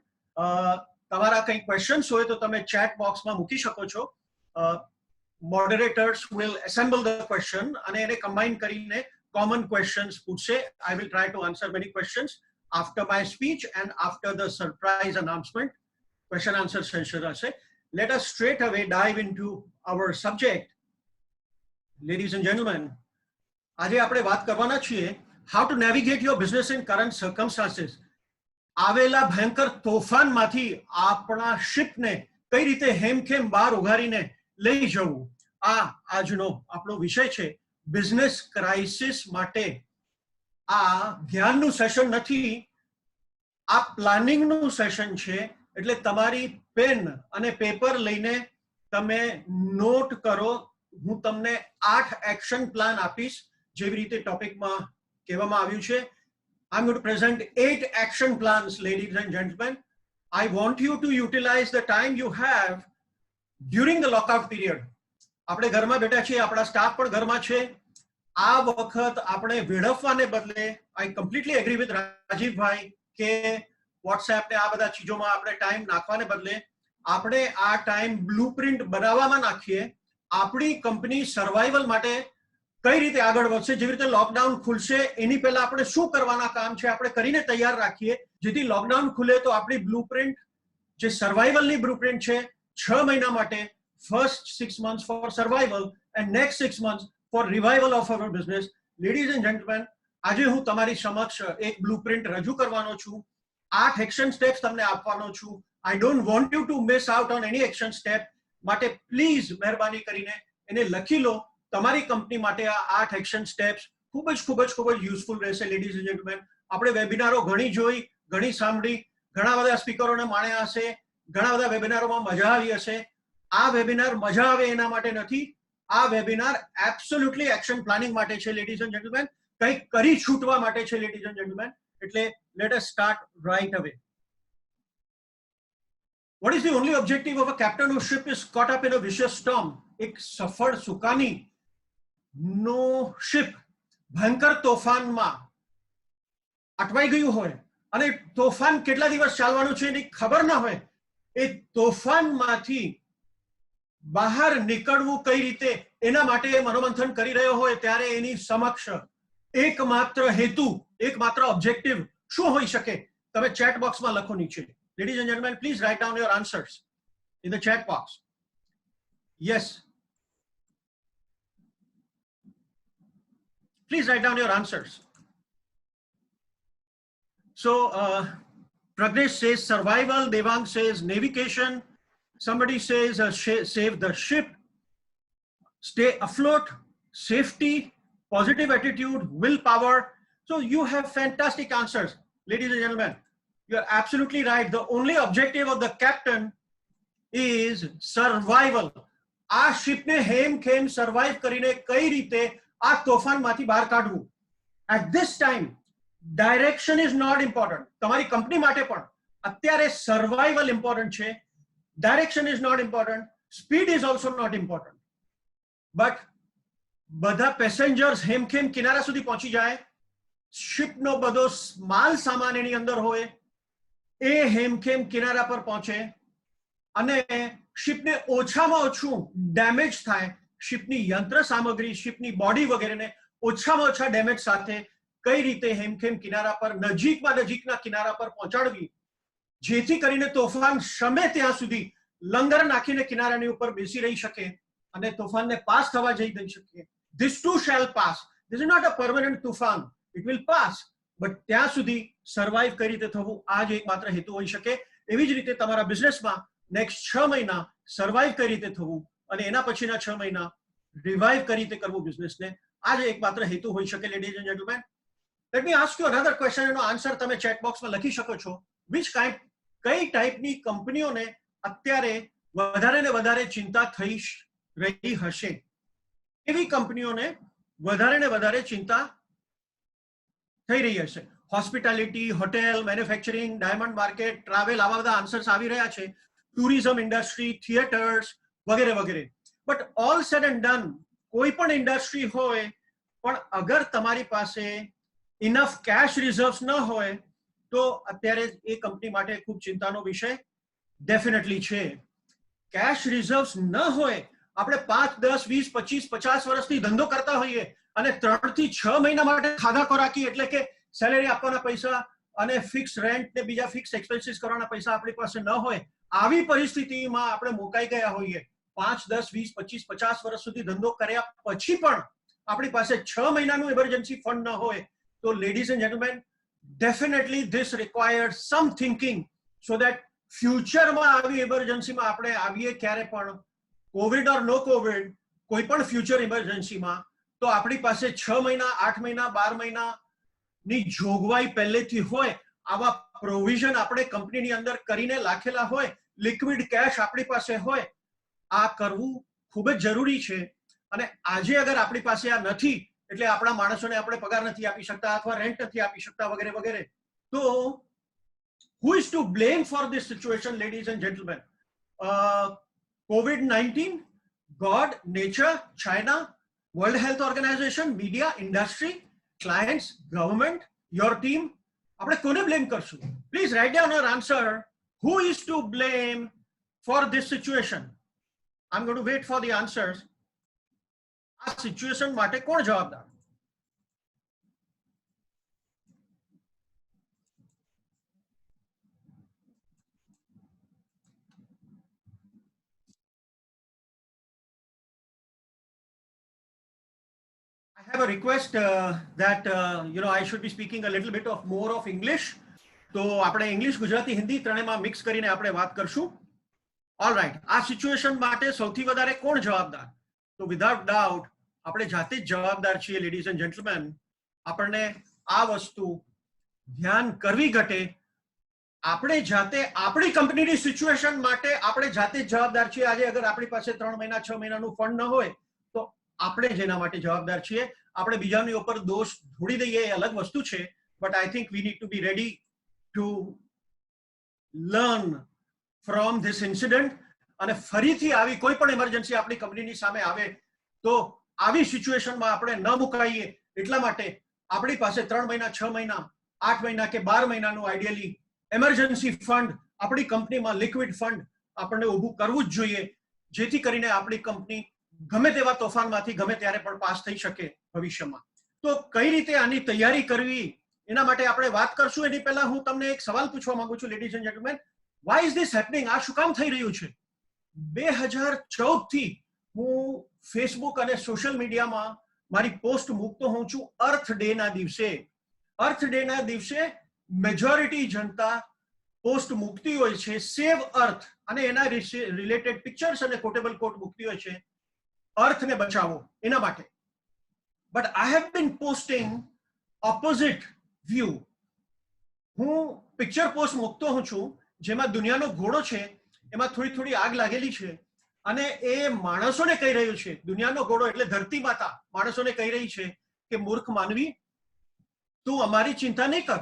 તમારા કંઈ ક્વેશ્ચન્સ હોય તો તમે ચેટ બોક્સમાં મૂકી શકો છો. Moderators will assemble the question અને એને કમ્બાઇન કરીને કોમન ક્વેશ્ચન્સ પૂછશે. I will try to answer many questions after my speech and after the surprise announcement. Question answer session હશે. Let us straight away dive into our subject. Ladies and gentlemen, આજે આપણે વાત કરવાના છીએ how to navigate your business in current circumstances. આવેલા ભયંકર તોફાનમાંથી આપણા શિપને કઈ રીતે હેમખેમ બહાર ઉઘારીને લઈ જવું. આ આજનો આપણો વિષય છે. બિઝનેસ ક્રાઇસિસ માટે આ જ્ઞાનનું સેશન નથી, આ પ્લાનિંગનું સેશન છે. એટલે તમારી પેન અને પેપર લઈને તમે નોટ કરો. હું તમને 8 એક્શન પ્લાન આપીશ જેવી રીતે ટોપિકમાં કહેવામાં આવ્યું છે. I'm going to present 8 action plans, ladies and gentlemen. I want you to utilize the time you have during the lockout period. આપણે ઘરમાં બેઠા છીએ, આપણા સ્ટાફ પણ ઘરમાં છે. આ વખત આપણે વેડફવાને બદલે I completely agree with Rajiv ભાઈ કે વોટ્સએપ ને આ બધા ચીજોમાં આપણે ટાઈમ નાખવાને બદલે આપણે આ ટાઈમ બ્લુપ્રિન્ટ બનાવવામાં નાખીએ. આપણી કંપની સર્વાઈવલ માટે કઈ રીતે આગળ વધશે, જેવી રીતે લોકડાઉન ખુલશે એની પહેલા આપણે શું કરવાના કામ છે આપણે કરીને તૈયાર રાખીએ, જેથી લોકડાઉન ખુલે તો આપણી બ્લુપ્રિન્ટ જે સર્વાઈવલની બ્લુપ્રિન્ટ છે 6 મહિના માટે, first 6 months for survival and next 6 months for revival of our business. Ladies and gentlemen, આજે હું તમારી સમક્ષ એક બ્લુપ્રિન્ટ રજૂ કરવાનો છું. 8 એક્શન સ્ટેપ્સ તમને આપવાનો છું. I don't want you to miss out on any action step. માટે પ્લીઝ મહેરબાની કરીને એને લખી લો. તમારી કંપની માટે આ 8 એક્શન સ્ટેપ્સ ખૂબ જ યુઝફુલ રહેશે. લેડીઝ એન્ડ જેન્ટલમેન, આપણે વેબિનારો ઘણી જોઈ, ઘણી સાંભળી, ઘણા બધા સ્પીકરોને માણ્યા હશે, ઘણા બધા વેબિનારોમાં મજા આવી હશે. આ વેબિનાર મજા આવે એના માટે નથી, આ વેબિનાર એબ્સોલ્યુટલી એક્શન પ્લાનિંગ માટે છે. લેડીઝ એન્ડ જેન્ટલમેન, કંઈક કરી છૂટવા માટે છે. લેડીઝ એન્ડ જેન્ટલમેન, એટલે let us start right away. What is the only objective of a captain whose ship is caught up in a vicious storm? એક સફળ સુકાની નો શિપ ભયંકર તોફાનમાં અટવાઈ ગયું હોય અને તોફાન કેટલા દિવસ ચાલવાનું છે એની ખબર ના હોય, એ તોફાનમાંથી બહાર નીકળવું કઈ રીતે એના માટે મનોમંથન કરી રહ્યો હોય ત્યારે એની સમક્ષ એકમાત્ર હેતુ, એકમાત્ર ઓબ્જેક્ટિવ શું હોઈ શકે? તમે ચેટ બોક્સમાં લખો નીચે. Ladies and gentlemen, please write down your answers in the chat box. Yes. Please write down your answers. So, Pragnesh says survival, Devang says navigation, somebody says save the ship, stay afloat, safety, positive attitude, willpower. So you have fantastic answers. Ladies and gentlemen, you are absolutely right. The only objective of the captain is survival. આ શિપને હેમખેમ survive કરીને કઈ રીતે આ તોફાનમાંથી બહાર કાઢવું. At this time, direction is not important. તમારી company માટે પણ અત્યારે સર્વાઇવલ ઇમ્પોર્ટન્ટ છે. Direction is not important. Speed is also not important. But બધા પેસેન્જર્સ હેમખેમ કિનારા સુધી પહોંચી જાય, શિપનો બધો માલ સામાન એની અંદર હોય, એ હેમખેમ કિનારા પર પહોંચે અને શિપને ઓછામાં ઓછું ડેમેજ થાય, શિપની યંત્ર સામગ્રી, શિપની બોડી વગેરેને ઓછામાં ઓછા ડેમેજ સાથે કઈ રીતે હેમખેમ કિનારા પર નજીકના કિનારા પર પહોંચાડવી, જેથી કરીને તોફાન શમે ત્યાં સુધી લંગર નાખીને કિનારાની ઉપર બેસી રહી શકે અને તોફાનને પાસ થવા જઈ દઈ શકે. This too shall pass. This is not a permanent તોફાન. It will pass. બટ ત્યાં સુધી સર્વાઈવ કઈ રીતે થવું, આ જ એકમાત્ર હેતુ હોઈ શકે. એવી જ રીતે તમારા બિઝનેસમાં નેક્સ્ટ 6 મહિના સર્વાઈવ કઈ રીતે થવું અને એના પછીના 6 મહિના રિવાઈવ કઈ રીતે કરવું બિઝનેસને, આ જ એકમાત્ર હેતુ હોઈ શકે. Ladies and gentleman, let me ask you another question. એનો આન્સર તમે ચેટ બોક્સમાં લખી શકો છો. કઈ ટાઈપની કંપનીઓને અત્યારે વધારે ને વધારે ચિંતા થઈ રહી હશે? એવી કંપનીઓને વધારે ને વધારે ચિંતા થઈ રહી હશે. Hospitality, hotel, manufacturing, diamond market, travel, આવા બધા આન્સર્સ આવી રહ્યા છે. ટુરિઝમ ઇન્ડસ્ટ્રી, થિયેટર્સ વગેરે વગેરે. But all sad and done, કોઈ પણ ઇન્ડસ્ટ્રી હોય પણ અગર તમારી પાસે ઇનફ કેશ રિઝર્વ્સ ન હોય તો અત્યારે એ કંપની માટે ખૂબ ચિંતાનો વિષય ડેફિનેટલી છે. કેશ રિઝર્વ્સ ન હોય, આપણે 5, 10, 20, 25, 50 વર્ષથી ધંધો કરતા હોઈએ અને 3 થી 6 મહિના માટે ખાધા ખોરાકી એટલે કે સેલેરી આપવાના પૈસા અને ફિક્સ રેન્ટ ને બીજા ફિક્સ એક્સપેન્સીસ કરવાના પૈસા આપણી પાસે ન હોય, આવી પરિસ્થિતિમાં આપણે મુકાઈ ગયા હોઈએ, 5, 10, 20, 25, 50 વર્ષ સુધી ધંધો કર્યા પછી પણ આપણી પાસે 6 મહિનાનું ઇમરજન્સી ફંડ ન હોય, તો ladies and gentlemen, definitely this required some thinking so that ફ્યુચરમાં આવી ઇમરજન્સીમાં આપણે આવીએ ક્યારે પણ, કોવિડ ઓર નો કોવિડ, કોઈ પણ ફ્યુચર ઇમરજન્સીમાં, તો આપણી પાસે 6 મહિના, 8 મહિના, 12 મહિનાની જોગવાઈ પહેલેથી હોય. આવા પ્રોવિઝન આપણે કંપનીની અંદર કરીને રાખેલા હોય, લિક્વિડ કેશ આપણી પાસે હોય. આ કરવું ખૂબ જ જરૂરી છે. અને આજે અગર આપણી પાસે આ નથી, એટલે આપણા માણસોને આપણે પગાર નથી આપી શકતા અથવા રેન્ટ નથી આપી શકતા વગેરે વગેરે, તો who is to blame for this situation, ladies and gentlemen? COVID-19, God, nature, China, World Health Organization, media, industry, clients, government, your team? આપણે કોને બ્લેમ કરશું? Please write down your answer. Who is to blame for this situation? I'm going to wait for the answers. આ situation માટે કોણ જવાબદાર? I have a request that I should be speaking a little bit of more of English. તો આપણે English, Gujarati, Hindi ત્રણેયમાં mix કરીને આપણે વાત કરશું. ઓલ રાઈટ, આ સિચ્યુએશન માટે સૌથી વધારે કોણ જવાબદાર? તો વિધાઉટ ડાઉટ આપણે જાતે જ જવાબદાર છીએ. લેડીઝ એન્ડ જેન્ટલમેન, આપણને આ વસ્તુ ધ્યાન કરવી ઘટે. આપણે જાતે આપણી કંપનીની સિચ્યુએશન માટે આપણે જાતે જ જવાબદાર છીએ. આજે અગર આપણી પાસે 3 મહિના 6 મહિનાનું ફંડ ન હોય તો આપણે જ એના માટે જવાબદાર છીએ. આપણે બીજાની ઉપર દોષ ઢોળી દઈએ એ અલગ વસ્તુ છે, but I think we need to be ready to learn from this incident. અને ફરીથી આવી કોઈ પણ ઇમરજન્સી આપણી કંપનીની સામે આવે તો આવી સિચ્યુએશનમાં આપણે ન મુકાઈએ, એટલા માટે આપણી પાસે 3 મહિના, 6 મહિના, 8 મહિના કે 12 મહિનાનું આઈડિયલી એમરજન્સી ફંડ, આપણી કંપનીમાં લિક્વિડ ફંડ આપણને ઊભું કરવું જ જોઈએ, જેથી કરીને આપણી કંપની ગમે તેવા તોફાનમાંથી ગમે ત્યારે પણ પાસ થઈ શકે ભવિષ્યમાં. તો કઈ રીતે આની તૈયારી કરવી એના માટે આપણે વાત કરશું. એની પહેલા હું તમને એક સવાલ પૂછવા માંગુ છું, ladies and gentlemen. Why is this happening? આ શું કામ થઈ રહ્યું છે? 2014 થી હું ફેસબુક અને સોશિયલ મીડિયામાં મારી પોસ્ટ મૂકતો હોઉં છું. અર્થ ડે ના દિવસે મેજોરિટી જનતા પોસ્ટ મૂકતી હોય છે સેવ અર્થ, અને એના રિલેટેડ પિક્ચર્સ અને કોટેબલ કોટ મૂકતી હોય છે, અર્થને બચાવો એના માટે. But I have been posting opposite view. હું પિક્ચર પોસ્ટ મૂકતો હોઉં છું જેમાં દુનિયાનો ઘોડો છે, એમાં થોડી થોડી આગ લાગેલી છે, અને એ માણસોને કહી રહ્યું છે, દુનિયાનો ઘોડો એટલે ધરતી માતા માણસોને કહી રહી છે કે મૂર્ખ માનવી, તું અમારી ચિંતા નહીં કર.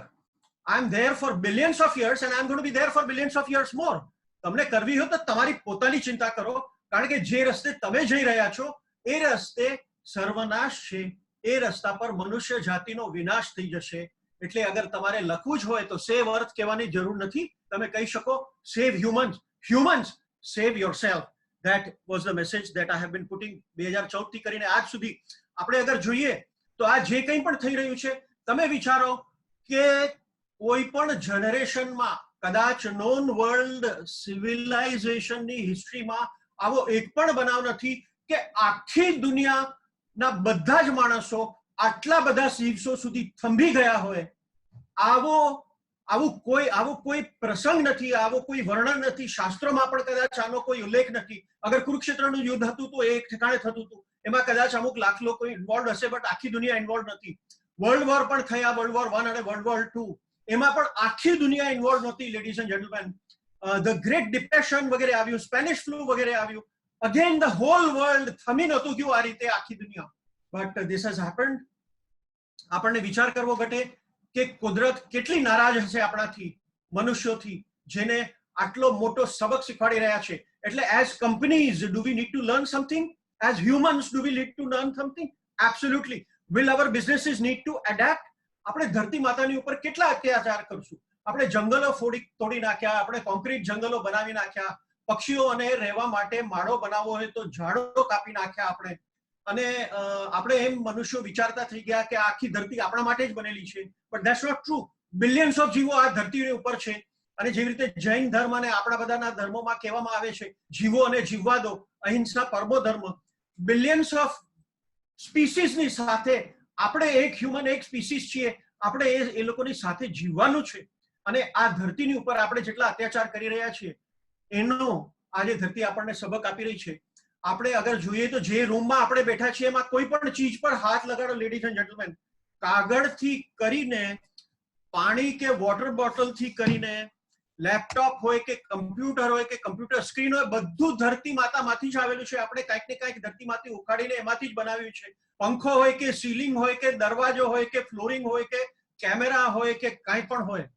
I am there for billions of years and I am going to be there for billions of years more. તમને કરવી હોય તો તમારી પોતાની ચિંતા કરો, કારણ કે જે રસ્તે તમે જઈ રહ્યા છો એ રસ્તે સર્વનાશ છે. એ રસ્તા પર મનુષ્ય જાતિનો વિનાશ થઈ જશે. એટલે અગર તમારે લખવું જ હોય તો સેવ અર્થ કહેવાની જરૂર નથી. તમે કહી શકો save humans. Humans save yourself. That was the message that I have been putting 2014 થી કરીને આજ સુધી. આપણે અગર જોઈએ તો આ જે કંઈ પણ થઈ રહ્યું છે, તમે વિચારો કે કોઈ પણ જનરેશનમાં કદાચ નોન વર્લ્ડ સિવિલાઇઝેશનની હિસ્ટ્રીમાં આવો એક પણ બનાવ નથી કે આખી દુનિયાના બધા જ માણસો આટલા બધા દિવસો સુધી થંભી ગયા હોય. આવો કોઈ પ્રસંગ નથી, આવો કોઈ વર્ણન નથી, શાસ્ત્રોમાં પણ કદાચ આનો કોઈ ઉલ્લેખ નથી. અગર કુરુક્ષેત્રનું યુદ્ધ હતું તો એક ઠેકાણે થતું હતું, એમાં કદાચ અમુક લાખ લોકો ઇન્વોલ્વ હશે, બટ આખી દુનિયા ઇન્વોલ્વ નથી. વર્લ્ડ વોર પણ થયા, વર્લ્ડ વોર 1 અને વર્લ્ડ વોર 2, એમાં પણ આખી દુનિયા ઇન્વોલ્વ નહોતી. Ladies and gentleman, the great depression વગેરે આવ્યું, સ્પેનિશ ફ્લુ વગેરે આવ્યું, અગેન ધ હોલ વર્લ્ડ થમી નહોતું ગયું આ રીતે આખી દુનિયા. But this has happened. આપણને વિચાર કરવો ઘટે કે કુદરત કેટલી નારાજ હશે આપણાથી, મનુષ્યોથી, જેને આટલો મોટો સબક શીખવાડી રહ્યા છે. એટલે as companies, do we need to learn something? As humans, do we need to learn something? Absolutely. Will our businesses need to adapt? આપણે ધરતી માતાની ઉપર કેટલા અત્યાચાર કરશું? આપણે જંગલો તોડી નાખ્યા, આપણે કોન્ક્રીટ જંગલો બનાવી નાખ્યા, પક્ષીઓને રહેવા માટે માળો બનાવવો હોય તો ઝાડો કાપી નાખ્યા આપણે. અને આપણે એમ મનુષ્યો વિચારતા થઈ ગયા કે આખી ધરતી આપણા માટે જ બનેલી છે. But that's not true. Billions of જીવો આ ધરતીની ઉપર છે. અને જેવી રીતે જૈન ધર્મ અને આપણા બધાના ધર્મોમાં કહેવામાં આવે છે, જીવો અને જીવવા દો, અહિંસા પરમો ધર્મ. બિલિયન્સ ઓફ સ્પીસીસની સાથે આપણે એક હ્યુમન, એક સ્પીસીસ છીએ. આપણે એ લોકોની સાથે જીવવાનું છે. અને આ ધરતીની ઉપર આપણે જેટલા અત્યાચાર કરી રહ્યા છીએ એનો આજે ધરતી આપણને સબક આપી રહી છે. આપણે અગર જોઈએ તો જે રૂમમાં આપણે બેઠા છીએ એમાં કોઈ પણ ચીજ પર હાથ લગાડો, લેડીઝ એન્ડ જેન્ટલમેન, કાગળથી કરીને, પાણી કે વોટર બોટલથી કરીને, લેપટોપ હોય કે કમ્પ્યુટર હોય કે કમ્પ્યુટર સ્ક્રીન હોય, બધું ધરતી માતામાંથી જ આવેલું છે. આપણે કાંઈક ને કાંઈક ધરતીમાંથી ઉખાડીને એમાંથી જ બનાવ્યું છે. પંખો હોય કે સીલિંગ હોય કે દરવાજો હોય કે ફ્લોરિંગ હોય કે કેમેરા હોય કે કાંઈ પણ હોય,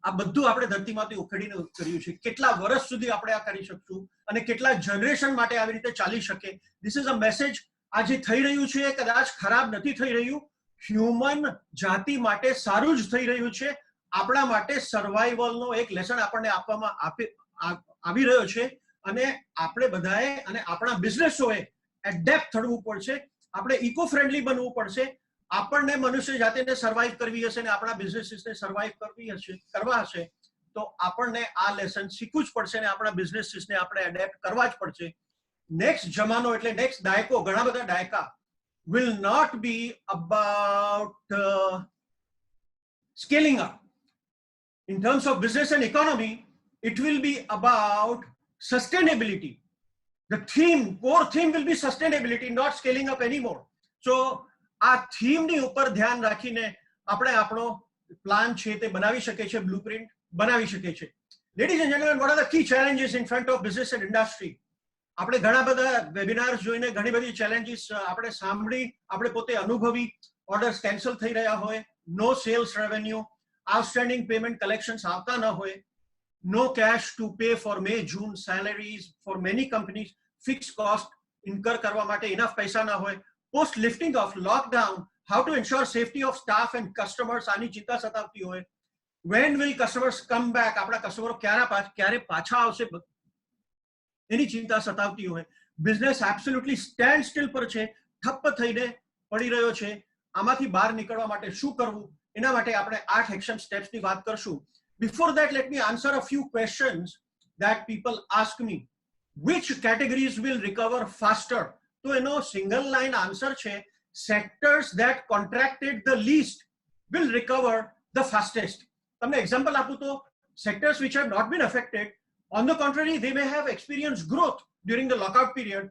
આ બધું આપણે ધરતીમાંથી ઉખેડીને કર્યું છે. કેટલા વર્ષ સુધી આપણે આ કરી શકશું અને કેટલા જનરેશન માટે આવી રીતે ચાલી શકે? This is a message. આ જે થઈ રહ્યું છે એ કદાચ ખરાબ નથી થઈ રહ્યું, હ્યુમન જાતિ માટે સારું જ થઈ રહ્યું છે. આપણા માટે સર્વાઈવલનો એક લેસન આપણને આપવામાં આવી રહ્યો છે. અને આપણે બધાએ અને આપણા બિઝનેસોએ એડેપ્ટ થવું પડશે. આપણે ઇકો ફ્રેન્ડલી બનવું પડશે. આપણને મનુષ્ય જાતિને સર્વાઈવ કરવી હશે અને આપણા બિઝનેસીસને સર્વાઈવ કરવા હશે તો આપણને આ લેસન શીખવું જ પડશે અને આપણા બિઝનેસીસને આપણે એડેપ્ટ કરવા જ પડશે. નેક્સ્ટ જમાનો એટલે નેક્સ્ટ દાયકો, ઘણા બધા દાયકા will not be about scaling up. In terms of business and economy, it will be about sustainability. The core theme will be sustainability, not scaling up anymore. So આ થીમની ઉપર ધ્યાન રાખીને આપણે આપણો પ્લાન છે તે બનાવી શકીએ છીએ, બ્લુપ્રિન્ટ બનાવી શકીએ છીએ. Ladies and gentleman, what are the key challenges in front of business and industry? આપણે ઘણા બધા વેબિનાર્સ જોઈને ઘણી બધી ચેલેન્જીસ આપણે સાંભળી, આપણે પોતે અનુભવી. ઓર્ડર્સ કેન્સલ થઈ રહ્યા હોય, no sales revenue, outstanding payment collections આવતા ન હોય, no cash to pay for May June salaries for many companies, fix cost incur કરવા માટે ઇનફ પૈસા ન હોય. Post lifting of lockdown, how to ensure safety of staff and customers, આની ચિંતા સતાવતી હોય. When will customers come back? આપણા કસ્ટમરો ક્યારે પાછા આવશે એની ચિંતા સતાવતી હોય. બિઝનેસ એબ્સોલ્યુટલી સ્ટેન્ડ સ્ટીલ પર છે, ઠપ્પ થઈને પડી રહ્યો છે. આમાંથી બહાર નીકળવા માટે શું કરવું એના માટે આપણે 8 એક્શન સ્ટેપ્સની વાત કરશું. Before that, let me answer a few questions that people ask me. Which categories will recover faster? તો એનો સિંગલ લાઈન આન્સર છે, sectors that contracted the least will recover the fastest. તમને એક્ઝામ્પલ આપું તો sectors which have not been affected, on the contrary, they may have experienced growth during the lockout period.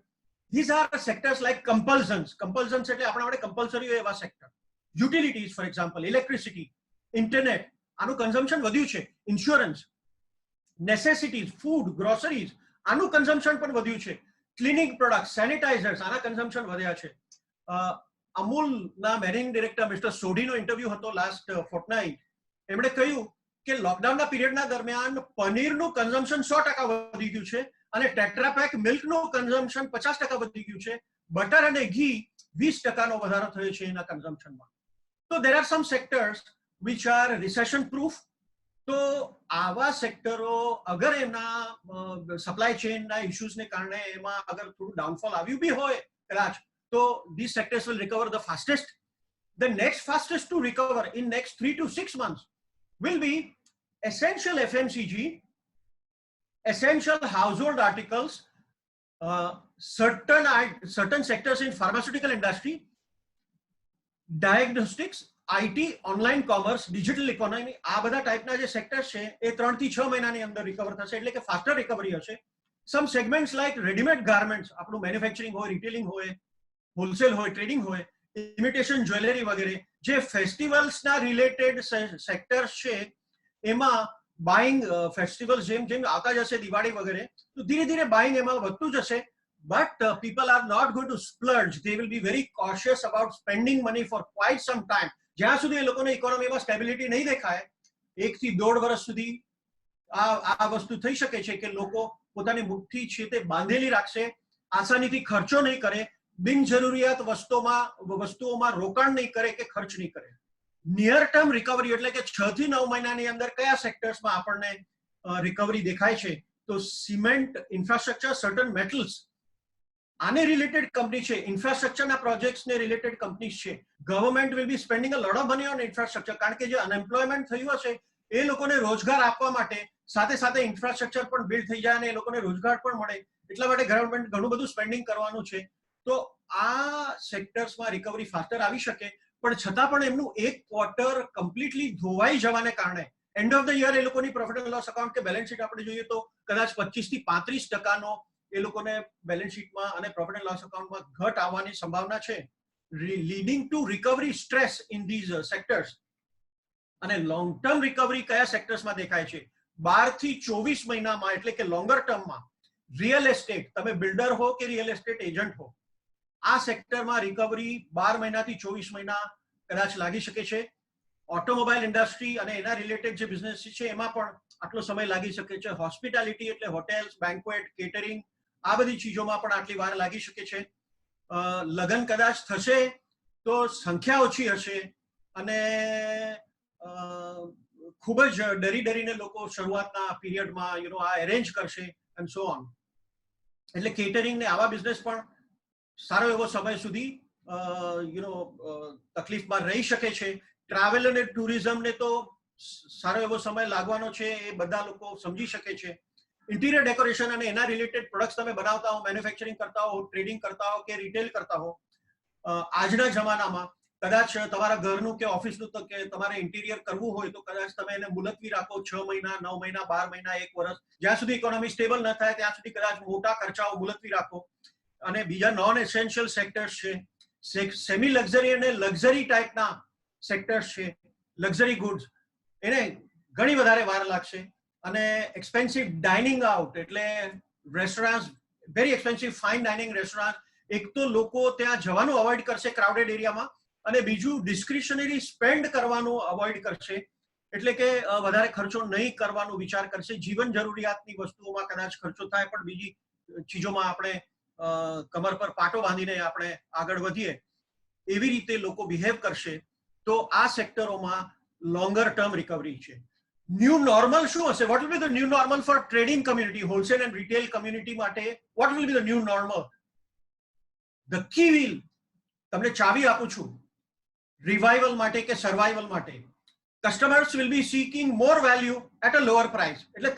These are sectors like compulsions. Compulsions એટલે આપણા માટે compulsory હોય એવા sector. Utilities, for example, electricity, internet, આનું consumption વધ્યું છે. Insurance, necessities, food, groceries, આનું consumption પણ વધ્યું છે. ક્લિનિંગ પ્રોડક્ટ, સેનિટાઇઝર્સ, આના કન્ઝમ્પશન વધ્યા છે. અમૂલના મેનેજિંગ ડિરેક્ટર મિસ્ટર સોઢીનો ઇન્ટરવ્યુ હતો લાસ્ટ ફોર્ટનાઇટ. એમણે કહ્યું કે લોકડાઉનના પીરિયડના દરમિયાન પનીરનું કન્ઝમ્પશન 100% વધી ગયું છે અને ટેટ્રાપેક મિલ્કનું કન્ઝમ્પશન 50% વધી ગયું છે. બટર અને ઘી 20%નો વધારો થયો છે એના કન્ઝમ્પશનમાં. તો there are some sectors which are recession proof તો આવા સેક્ટરો અગર એમના સપ્લાય ચેનના ઇશ્યુઝને કારણે એમાં અગર થોડું ડાઉનફોલ આવ્યું બી હોય કદાચ, તો these sectors will recover the fastest. The next fastest to recover in next 3 to 6 months will be essential FMCG, essential household articles, certain sectors in pharmaceutical industry, diagnostics, IT, online commerce, digital economy. આ બધા ટાઈપના જે sectors છે એ 3 થી 6 મહિનાની અંદર recover થશે, એટલે કે ફાસ્ટર રિકવરી હશે. સમ સેગમેન્ટ્સ લાઈક રેડીમેડ ગાર્મેન્ટ્સ, આપણું મેન્યુફેક્ચરિંગ હોય, રિટેલિંગ હોય, હોલસેલ હોય, ટ્રેડિંગ હોય, ઇમિટેશન જ્વેલરી વગેરે, જે ફેસ્ટિવલ્સના રિલેટેડ સેક્ટર્સ છે એમાં બાઇંગ, ફેસ્ટિવલ્સ જેમ જેમ આવતા જશે દિવાળી વગેરે, તો ધીરે ધીરે બાઇંગ એમાં વધતું જશે. But people are not going to splurge. They will be very cautious about spending money for quite some time. જ્યાં સુધી એ લોકોને ઇકોનોમીમાં સ્ટેબિલિટી નહીં દેખાય, 1 થી 1.5 વર્ષ સુધી આ વસ્તુ થઈ શકે છે કે લોકો પોતાની મુઠ્ઠી છે તે બાંધેલી રાખશે, આસાનીથી ખર્ચો નહીં કરે, બિનજરૂરિયાત વસ્તુઓમાં રોકાણ નહીં કરે કે ખર્ચ નહીં કરે. નિયર ટર્મ રિકવરી એટલે કે 6 થી 9 મહિનાની અંદર કયા સેક્ટર્સમાં આપણને રિકવરી દેખાય છે? તો સિમેન્ટ, ઇન્ફ્રાસ્ટ્રક્ચર, સર્ટન મેટલ્સ, આને રિલેટેડ કંપની છે, ઇન્ફ્રાસ્ટ્રક્ચરના પ્રોજેક્ટ્સને રિલેટેડ કંપનીઝ છે. Government will be spending a lot of money on infrastructure, કારણ કે જે અનએમ્પ્લોયમેન્ટ થયું હશે એ લોકોને રોજગાર આપવા માટે સાથે સાથે ઇન્ફ્રાસ્ટ્રક્ચર પણ બિલ્ડ થઈ જાય અને એ લોકોને રોજગાર પણ મળે, એટલા માટે ગવર્મેન્ટ ઘણું બધું સ્પેન્ડિંગ કરવાનું છે. તો આ સેક્ટર્સમાં રિકવરી ફાસ્ટર આવી શકે, પણ છતાં પણ એમનું એક ક્વાર્ટર કમ્પ્લીટલી ધોવાઈ જવાને કારણે એન્ડ ઓફ ધ યર એ લોકોની પ્રોફિટ એન્ડ લોસ અકાઉન્ટ કે બેલેન્સ શીટ આપણે જોઈએ તો કદાચ 25 થી 35% એ લોકોને બેલેન્સ શીટમાં અને પ્રોફિટ એન્ડ લોસ અકાઉન્ટમાં ઘટ આવવાની સંભાવના છે, leading to recovery stress in these sectors. અને લોંગ ટર્મ રિકવરી કયા સેક્ટર્સમાં દેખાય છે? 12 થી 24 મહિનામાં, એટલે કે લોંગર ટર્મમાં રિયલ એસ્ટેટ, તમે બિલ્ડર હો કે રિયલ એસ્ટેટ એજન્ટ હો, આ સેક્ટરમાં રિકવરી 12 મહિનાથી 24 મહિના કદાચ લાગી શકે છે. ઓટોમોબાઈલ ઇન્ડસ્ટ્રી અને એના રિલેટેડ જે બિઝનેસ છે એમાં પણ આટલો સમય લાગી શકે છે. હોસ્પિટાલિટી એટલે હોટેલ્સ, બેન્ક્વેટ, કેટરિંગ, આ બધી ચીજોમાં પણ આટલી વાર લાગી શકે છે. લગ્ન કદાચ થશે તો સંખ્યા ઓછી હશે અને ખૂબ જ ડરીને લોકો શરૂઆતના પીરિયડમાં આ એરેન્જ કરશે એન્ડ સો ઓન. એટલે કેટરિંગ ને આવા બિઝનેસ પણ સારો એવો સમય સુધી તકલીફમાં રહી શકે છે. ટ્રાવેલ અને ટુરિઝમને તો સારો એવો સમય લાગવાનો છે, એ બધા લોકો સમજી શકે છે. ઇન્ટિરિયર ડેકોરેશન અને એના રિલેટેડ પ્રોડક્ટ્સ તમે બનાવતા હો, મેન્યુફેક્ચરિંગ કરતા હો, ટ્રેડિંગ કરતા હો કે રિટેલ કરતા હો, આજના જમાનામાં કદાચ તમારા ઘરનું કે ઓફિસનું તો કે તમારે ઇન્ટિરિયર કરવું હોય તો કદાચ તમે એને મુલતવી રાખો 6 મહિના, 9 મહિના, 12 મહિના, 1 વર્ષ, જ્યાં સુધી ઇકોનોમી સ્ટેબલ ન થાય ત્યાં સુધી કદાચ મોટા ખર્ચાઓ મુલતવી રાખો. અને બીજા નોન એસેન્શિયલ સેક્ટર્સ છે, સેમી લક્ઝરી અને લક્ઝરી ટાઈપના સેક્ટર્સ છે, લક્ઝરી ગુડ્સ, એને ઘણી વધારે વાર લાગશે. અને એક્સપેન્સિવ ડાઇનિંગ આઉટ એટલે restaurants, very expensive fine dining restaurant, એક તો લોકો ત્યાં જવાનું અવોઇડ કરશે ક્રાઉડેડ એરિયામાં, અને બીજું ડિસ્ક્રિશનરી સ્પેન્ડ કરવાનું અવોઇડ કરશે, એટલે કે વધારે ખર્ચો નહીં કરવાનો વિચાર કરશે. જીવન જરૂરિયાતની વસ્તુઓમાં કદાચ ખર્ચો થાય, પણ બીજી ચીજોમાં આપણે કમર પર પાટો બાંધીને આપણે આગળ વધીએ એવી રીતે લોકો બિહેવ કરશે. તો આ સેક્ટરોમાં લોંગર ટર્મ રિકવરી છે. ન્યૂ નોર્મલ શું હશે? What will be the new normal for trading community, wholesale and retail community માટે? What will be the new normal? The key will, તમને ચાવી આપું છું રિવાઇવલ માટે કે સર્વાઇવલ માટે. Customers will be seeking more value at a lower price. એટલે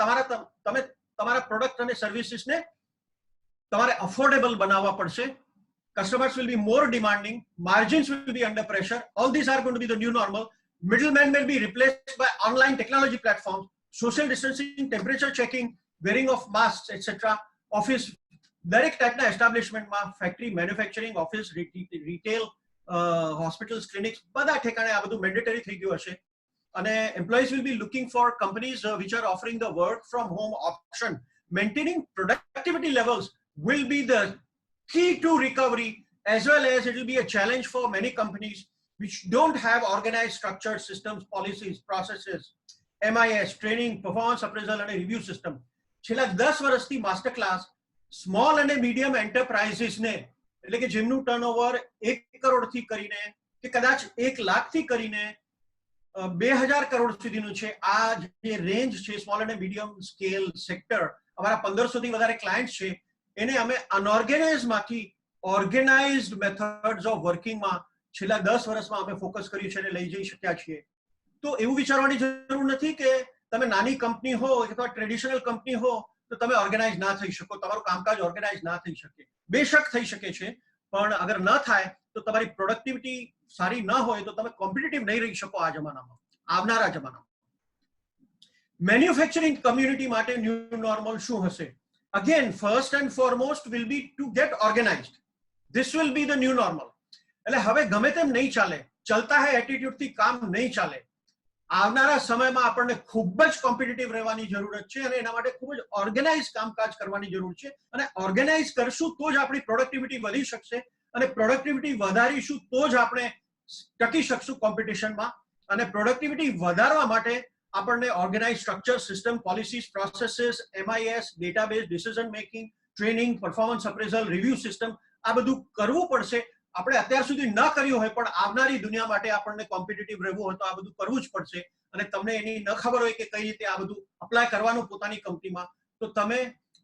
તમે તમારા પ્રોડક્ટ અને સર્વિસીસને તમારે અફોર્ડેબલ બનાવવા પડશે. Customers will be more demanding, margins will be under pressure. All these are going to be the new normal. Middlemen will be replaced by online technology platforms, social distancing, temperature checking, wearing of masks, etc. Office, દરેક ટાઈપના એસ્ટાબ્લિશમેન્ટમાં, factory, manufacturing, office, retail, hospitals, clinics, બધા ઠેકાણે આ બધું mandatory થઈ ગયું હશે. અને employees will be looking for companies which are offering the work from home option. Maintaining productivity levels will be the key to recovery, as well as it will be a challenge for many companies which don't have organized structured systems, policies, processes, MIS, training, performance appraisal and a review system. છેલ્લા 10 વર્ષથી master class small અને medium એન્ટરપ્રાઇઝીસને, એટલે કે જેમનું turnover 1 કરોડથી કરીને કે કદાચ 1 લાખથી કરીને 2000 કરોડ સુધીનું છે. આ જે રેન્જ છે સ્મોલ અને મીડિયમ સ્કેલ સેક્ટર, અમારા 1500 થી વધારે ક્લાયન્ટ છે, એને અમે અનઓર્ગેનાઇઝ માંથી ઓર્ગેનાઇઝડ મેથડ્સ ઓફ વર્કિંગમાં છેલ્લા 10 વર્ષમાં અમે ફોકસ કર્યું છે અને લઈ જઈ શક્યા છીએ. તો એવું વિચારવાની જરૂર નથી કે તમે નાની કંપની હો અથવા ટ્રેડિશનલ કંપની હો તો તમે ઓર્ગેનાઇઝ ના થઈ શકો, તમારું કામકાજ ઓર્ગેનાઇઝ ના થઈ શકે. બેશક થઈ શકે છે, પણ અગર ન થાય તો તમારી પ્રોડક્ટિવિટી સારી ન હોય તો તમે કોમ્પિટિટિવ નહીં રહી શકો આ જમાનામાં, આવનારા જમાનામાં. મેન્યુફેક્ચરિંગ કમ્યુનિટી માટે ન્યૂ નોર્મલ શું હશે? Again first and foremost will be two gate organised. This will be the new normal. એટલે હવે ગમે તેમ નહીં ચાલે, ચલતા હે એટીટ્યુડ થી કામ નહીં ચાલે. આવનારા સમયમાં આપણને ખૂબ જ કોમ્પિટિટિવ રહેવાની જરૂરત છે અને એના માટે ખૂબ જ ઓર્ગેનાઇઝ કામકાજ કરવાની જરૂર છે. અને ઓર્ગેનાઇઝ કરશું તો જ આપણી પ્રોડક્ટિવિટી વધી શકશે અને પ્રોડક્ટિવિટી વધારીશું તો જ આપણે ટકી શકશું કોમ્પિટિશનમાં. અને પ્રોડક્ટિવિટી વધારવા માટે આપણને organise structure, system, policies, processes, MIS, database, decision making, training, performance appraisal, review system, આ બધું કરવું પડશે. આપણે અત્યાર સુધી ન કર્યું હોય પણ આવનારી દુનિયા માટે આપણને કોમ્પિટિટિવ રહેવું હોય તો આ બધું કરવું જ પડશે. અને તમને એની ન ખબર હોય કે કઈ રીતે આ બધું અપ્લાય કરવાનું પોતાની કંપનીમાં, તો તમે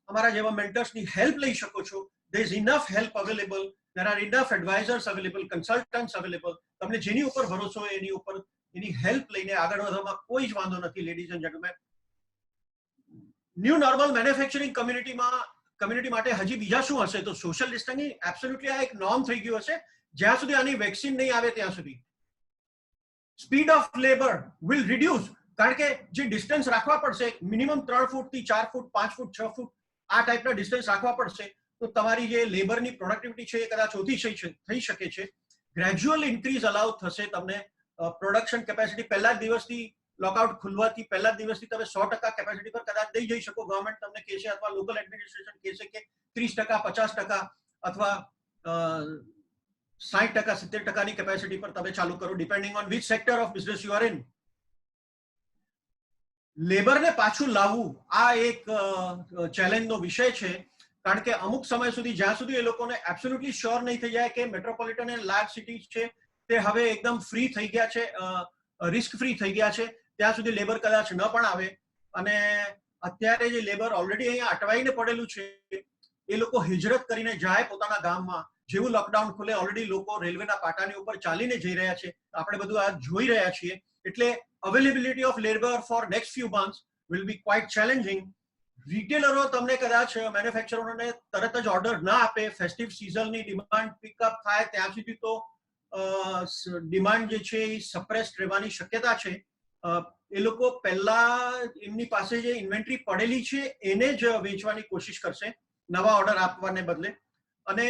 અમારા જેવા મેન્ટર્સની હેલ્પ લઈ શકો છો. there is enough help available, there are enough advisors available, consultants available. તમને જેની ઉપર ભરોસો હોય એની ઉપર એની હેલ્પ લઈને આગળ વધવામાં કોઈ જ વાંધો નથી. Ladies and gentleman, new normal manufacturing community માટે હજી બીજા શું હશે? તો સોશિયલ ડિસ્ટન્સિંગ એબ્સોલ્યુટલી આ એક નોર્મ થઈ ગયું હશે જ્યાં સુધી આની વેક્સિન નહીં આવે ત્યાં સુધી. Speed of labour will reduce, કારણ કે જે ડિસ્ટન્સ રાખવા પડશે મિનિમમ 3 ફૂટથી 4 ફૂટ, 5 ફૂટ, 6 ફૂટ આ ટાઈપના ડિસ્ટન્સ રાખવા પડશે, તો તમારી જે લેબરની પ્રોડક્ટિવિટી છે એ કદાચ ઓછી થઈ શકે છે. ગ્રેજ્યુઅલ ઇન્ક્રીઝ અલાઉ થશે તમને. પ્રોડક્શન કેપેસિટી પહેલા જ દિવસથી, લોકઆઉટ ખુલવાથી પહેલા જ દિવસથી તમે 100% કેપેસિટી પર કદાચ દઈ જઈ શકો. ગવર્મેન્ટ તમને કહેશે અથવા લોકલ એડમિનિસ્ટ્રેશન કહેશે કે 30%, 50% અથવા 60%, 70%ની કેપેસિટી પર તમે ચાલુ કરો, depending on which sector of business you are in. લેબરને પાછું લાવવું આ એક ચેલેન્જનો વિષય છે, કારણ કે અમુક સમય સુધી જ્યાં સુધી એ લોકોને એબ્સોલ્યુટલી શ્યોર નહીં થઈ જાય કે મેટ્રોપોલિટન અને લાર્જ સિટીઝ છે તે હવે એકદમ ફ્રી થઈ ગયા છે, રિસ્ક ફ્રી થઈ ગયા છે, ત્યાં સુધી લેબર કદાચ ન પણ આવે. અને અત્યારે જે લેબર ઓલરેડી અહીંયા અટવાઈને પડેલું છે એ લોકો હિજરત કરીને જાય પોતાના ગામમાં. જેવું લોકડાઉન ખુલે ઓલરેડી લોકો રેલવેના પાટાની ઉપર ચાલીને જઈ રહ્યા છે. આપણે બધું આ જોઈ રહ્યા છીએ. એટલે availability of labor for next few months will be quite challenging. રિટેલરો તમને કદાચ મેન્યુફેક્ચરરોને તરત જ ઓર્ડર ના આપે, ફેસ્ટિવ સિઝનની ડિમાન્ડ પિકઅપ થાય ત્યાં સુધી તો ડિમાન્ડ જે છે એ સપ્રેસ્ડ રહેવાની શક્યતા છે. એ લોકો પહેલા એમની પાસે જે ઇન્વેન્ટરી પડેલી છે એને જ વેચવાની કોશિશ કરશે નવા ઓર્ડર આપવાને બદલે. અને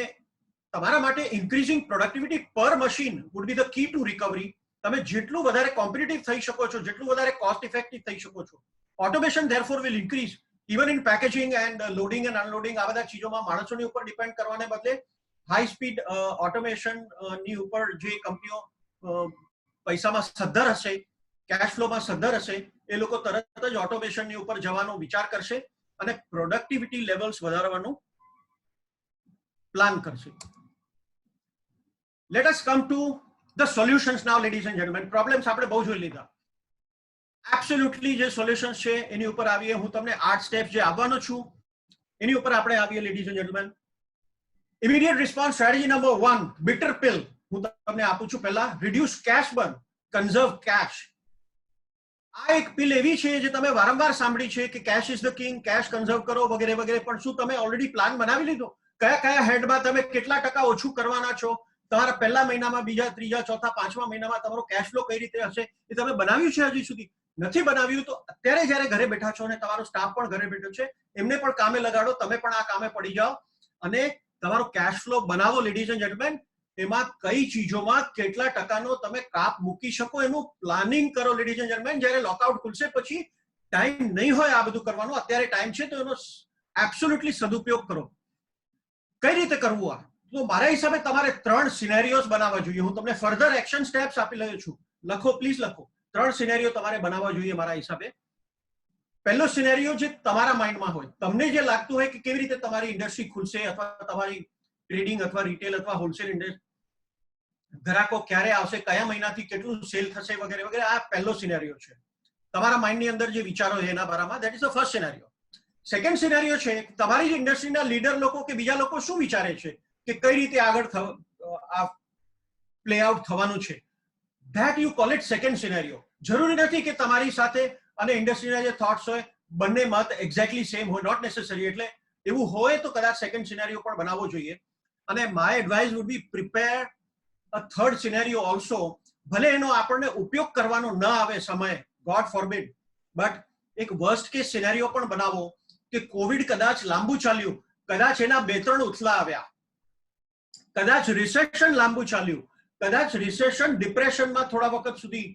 તમારા માટે ઇન્ક્રીઝિંગ પ્રોડક્ટિવિટી પર machine would be the key to recovery. તમે જેટલું વધારે કોમ્પિટિટિવ થઈ શકો છો, જેટલું વધારે કોસ્ટ ઇફેક્ટિવ થઈ શકો છો, automation therefore will increase. Even in packaging and loading and unloading આ બધા ચીજોમાં માણસોની ઉપર ડિપેન્ડ કરવાને બદલે હાઈ સ્પીડ ઓટોમેશન ની ઉપર જે કંપનીઓ પૈસામાં સદ્ધર હશે, કેશ ફ્લોમાં સદ્ધર હશે, એ લોકો તરત જ ઓટોમેશનની ઉપર જવાનો વિચાર કરશે અને પ્રોડક્ટિવિટી લેવલ્સ વધારવાનું પ્લાન કરશે. Let us come to the solutions now ladies and gentlemen. Problems આપણે બહુ જોઈ લીધા. એબ્સોલ્યુટલી જે સોલ્યુશન્સ છે એની ઉપર આવીએ. હું તમને 8 સ્ટેપ્સ જે આપવાનો છું એની ઉપર આપણે આવીએ ladies and gentlemen. Immediate response strategy number 1, bitter pill હું તમને આપું છું. પહેલા, reduce cash burn, conserve cash. આ એક પિલ એવી છે જે તમે વારંવાર સાંભળી છે કે cash is the king, cash conserve કરો વગેરે વગેરે. પણ શું તમે ઓલરેડી પ્લાન બનાવી લીધો? કયા કયા હેડમાં તમે કેટલા ટકા ઓછું કરવાના છો? તમારા પહેલા મહિનામાં, બીજા, ત્રીજા, ચોથા, પાંચમા મહિનામાં તમારો કેશ ફ્લો કઈ રીતે હશે એ તમે બનાવ્યું છે? હજી સુધી નથી બનાવ્યું તો અત્યારે જયારે ઘરે બેઠા છો અને તમારો સ્ટાફ પણ ઘરે બેઠો છે એમને પણ કામે લગાડો, તમે પણ આ કામે પડી જાઓ અને તમારો કેશ ફ્લો બનાવો લેડીઝ એન્ડ જેન્ટલમેન. એમાં કઈ ચીજોમાં કેટલા ટકાનો તમે કાપ મૂકી શકો એનું પ્લાનિંગ કરો લેડીઝ એન્ડ જેન્ટલમેન. જ્યારે લોકઆઉટ ખુલશે પછી ટાઈમ નહીં હોય આ બધું કરવાનો. અત્યારે ટાઈમ છે તો એનો એબ્સોલ્યુટલી સદુપયોગ કરો. કઈ રીતે કરવું આ? તો મારા હિસાબે તમારે 3 સિનેરિયોઝ બનાવવા જોઈએ. હું તમને ફર્ધર એક્શન સ્ટેપ્સ આપી રહ્યો છું. લખો, પ્લીઝ લખો. 3 સિનેરિયો તમારે બનાવવા જોઈએ મારા હિસાબે. પહેલો સિનેરિયો જે તમારા માઇન્ડમાં હોય, તમને જે લાગતું હોય કે કેવી રીતે તમારી ઇન્ડસ્ટ્રી ખુલશે અથવા તમારી ટ્રેડિંગ અથવા રિટેલ અથવા હોલસેલ ઇન્ડસ્ટ્રી ગ્રાહકો ક્યારે આવશે, કયા મહિનાથી કેટલું સેલ થશે વગેરે વગેરે, આ પહેલો સિનેરિયો છે. તમારા માઇન્ડની અંદર જે વિચારો છે એના બારામાં, that is the first scenario. Second scenario છે તમારી જે ઇન્ડસ્ટ્રીના લીડર લોકો કે બીજા લોકો શું વિચારે છે કે કઈ રીતે આગળ આ પ્લે આઉટ થવાનું છે. That you call it second scenario. જરૂરી નથી કે તમારી સાથે અને ઇન્ડસ્ટ્રીના જે થોટ્સ હોય બંને મત એક્ઝેક્ટલી સેમ હોય, નોટ નેસેસરી. એટલે એવું હોય તો કદાચ સેકન્ડ સિનેરિયો પણ બનાવવો જોઈએ. અને my advice would be prepare a third scenario also. ભલે એનો આપણને ઉપયોગ કરવાનો ન આવે સમય, ગોડ ફોરબિડ, બટ એક વર્સ્ટ કેસ સિનેરિયો પણ બનાવો કે કોવિડ કદાચ લાંબુ ચાલ્યું, કદાચ એના 2-3 ઉથલા આવ્યા, કદાચ રિસેશન લાંબુ ચાલ્યું, કદાચ રિસેશન ડિપ્રેશનમાં થોડા વખત સુધી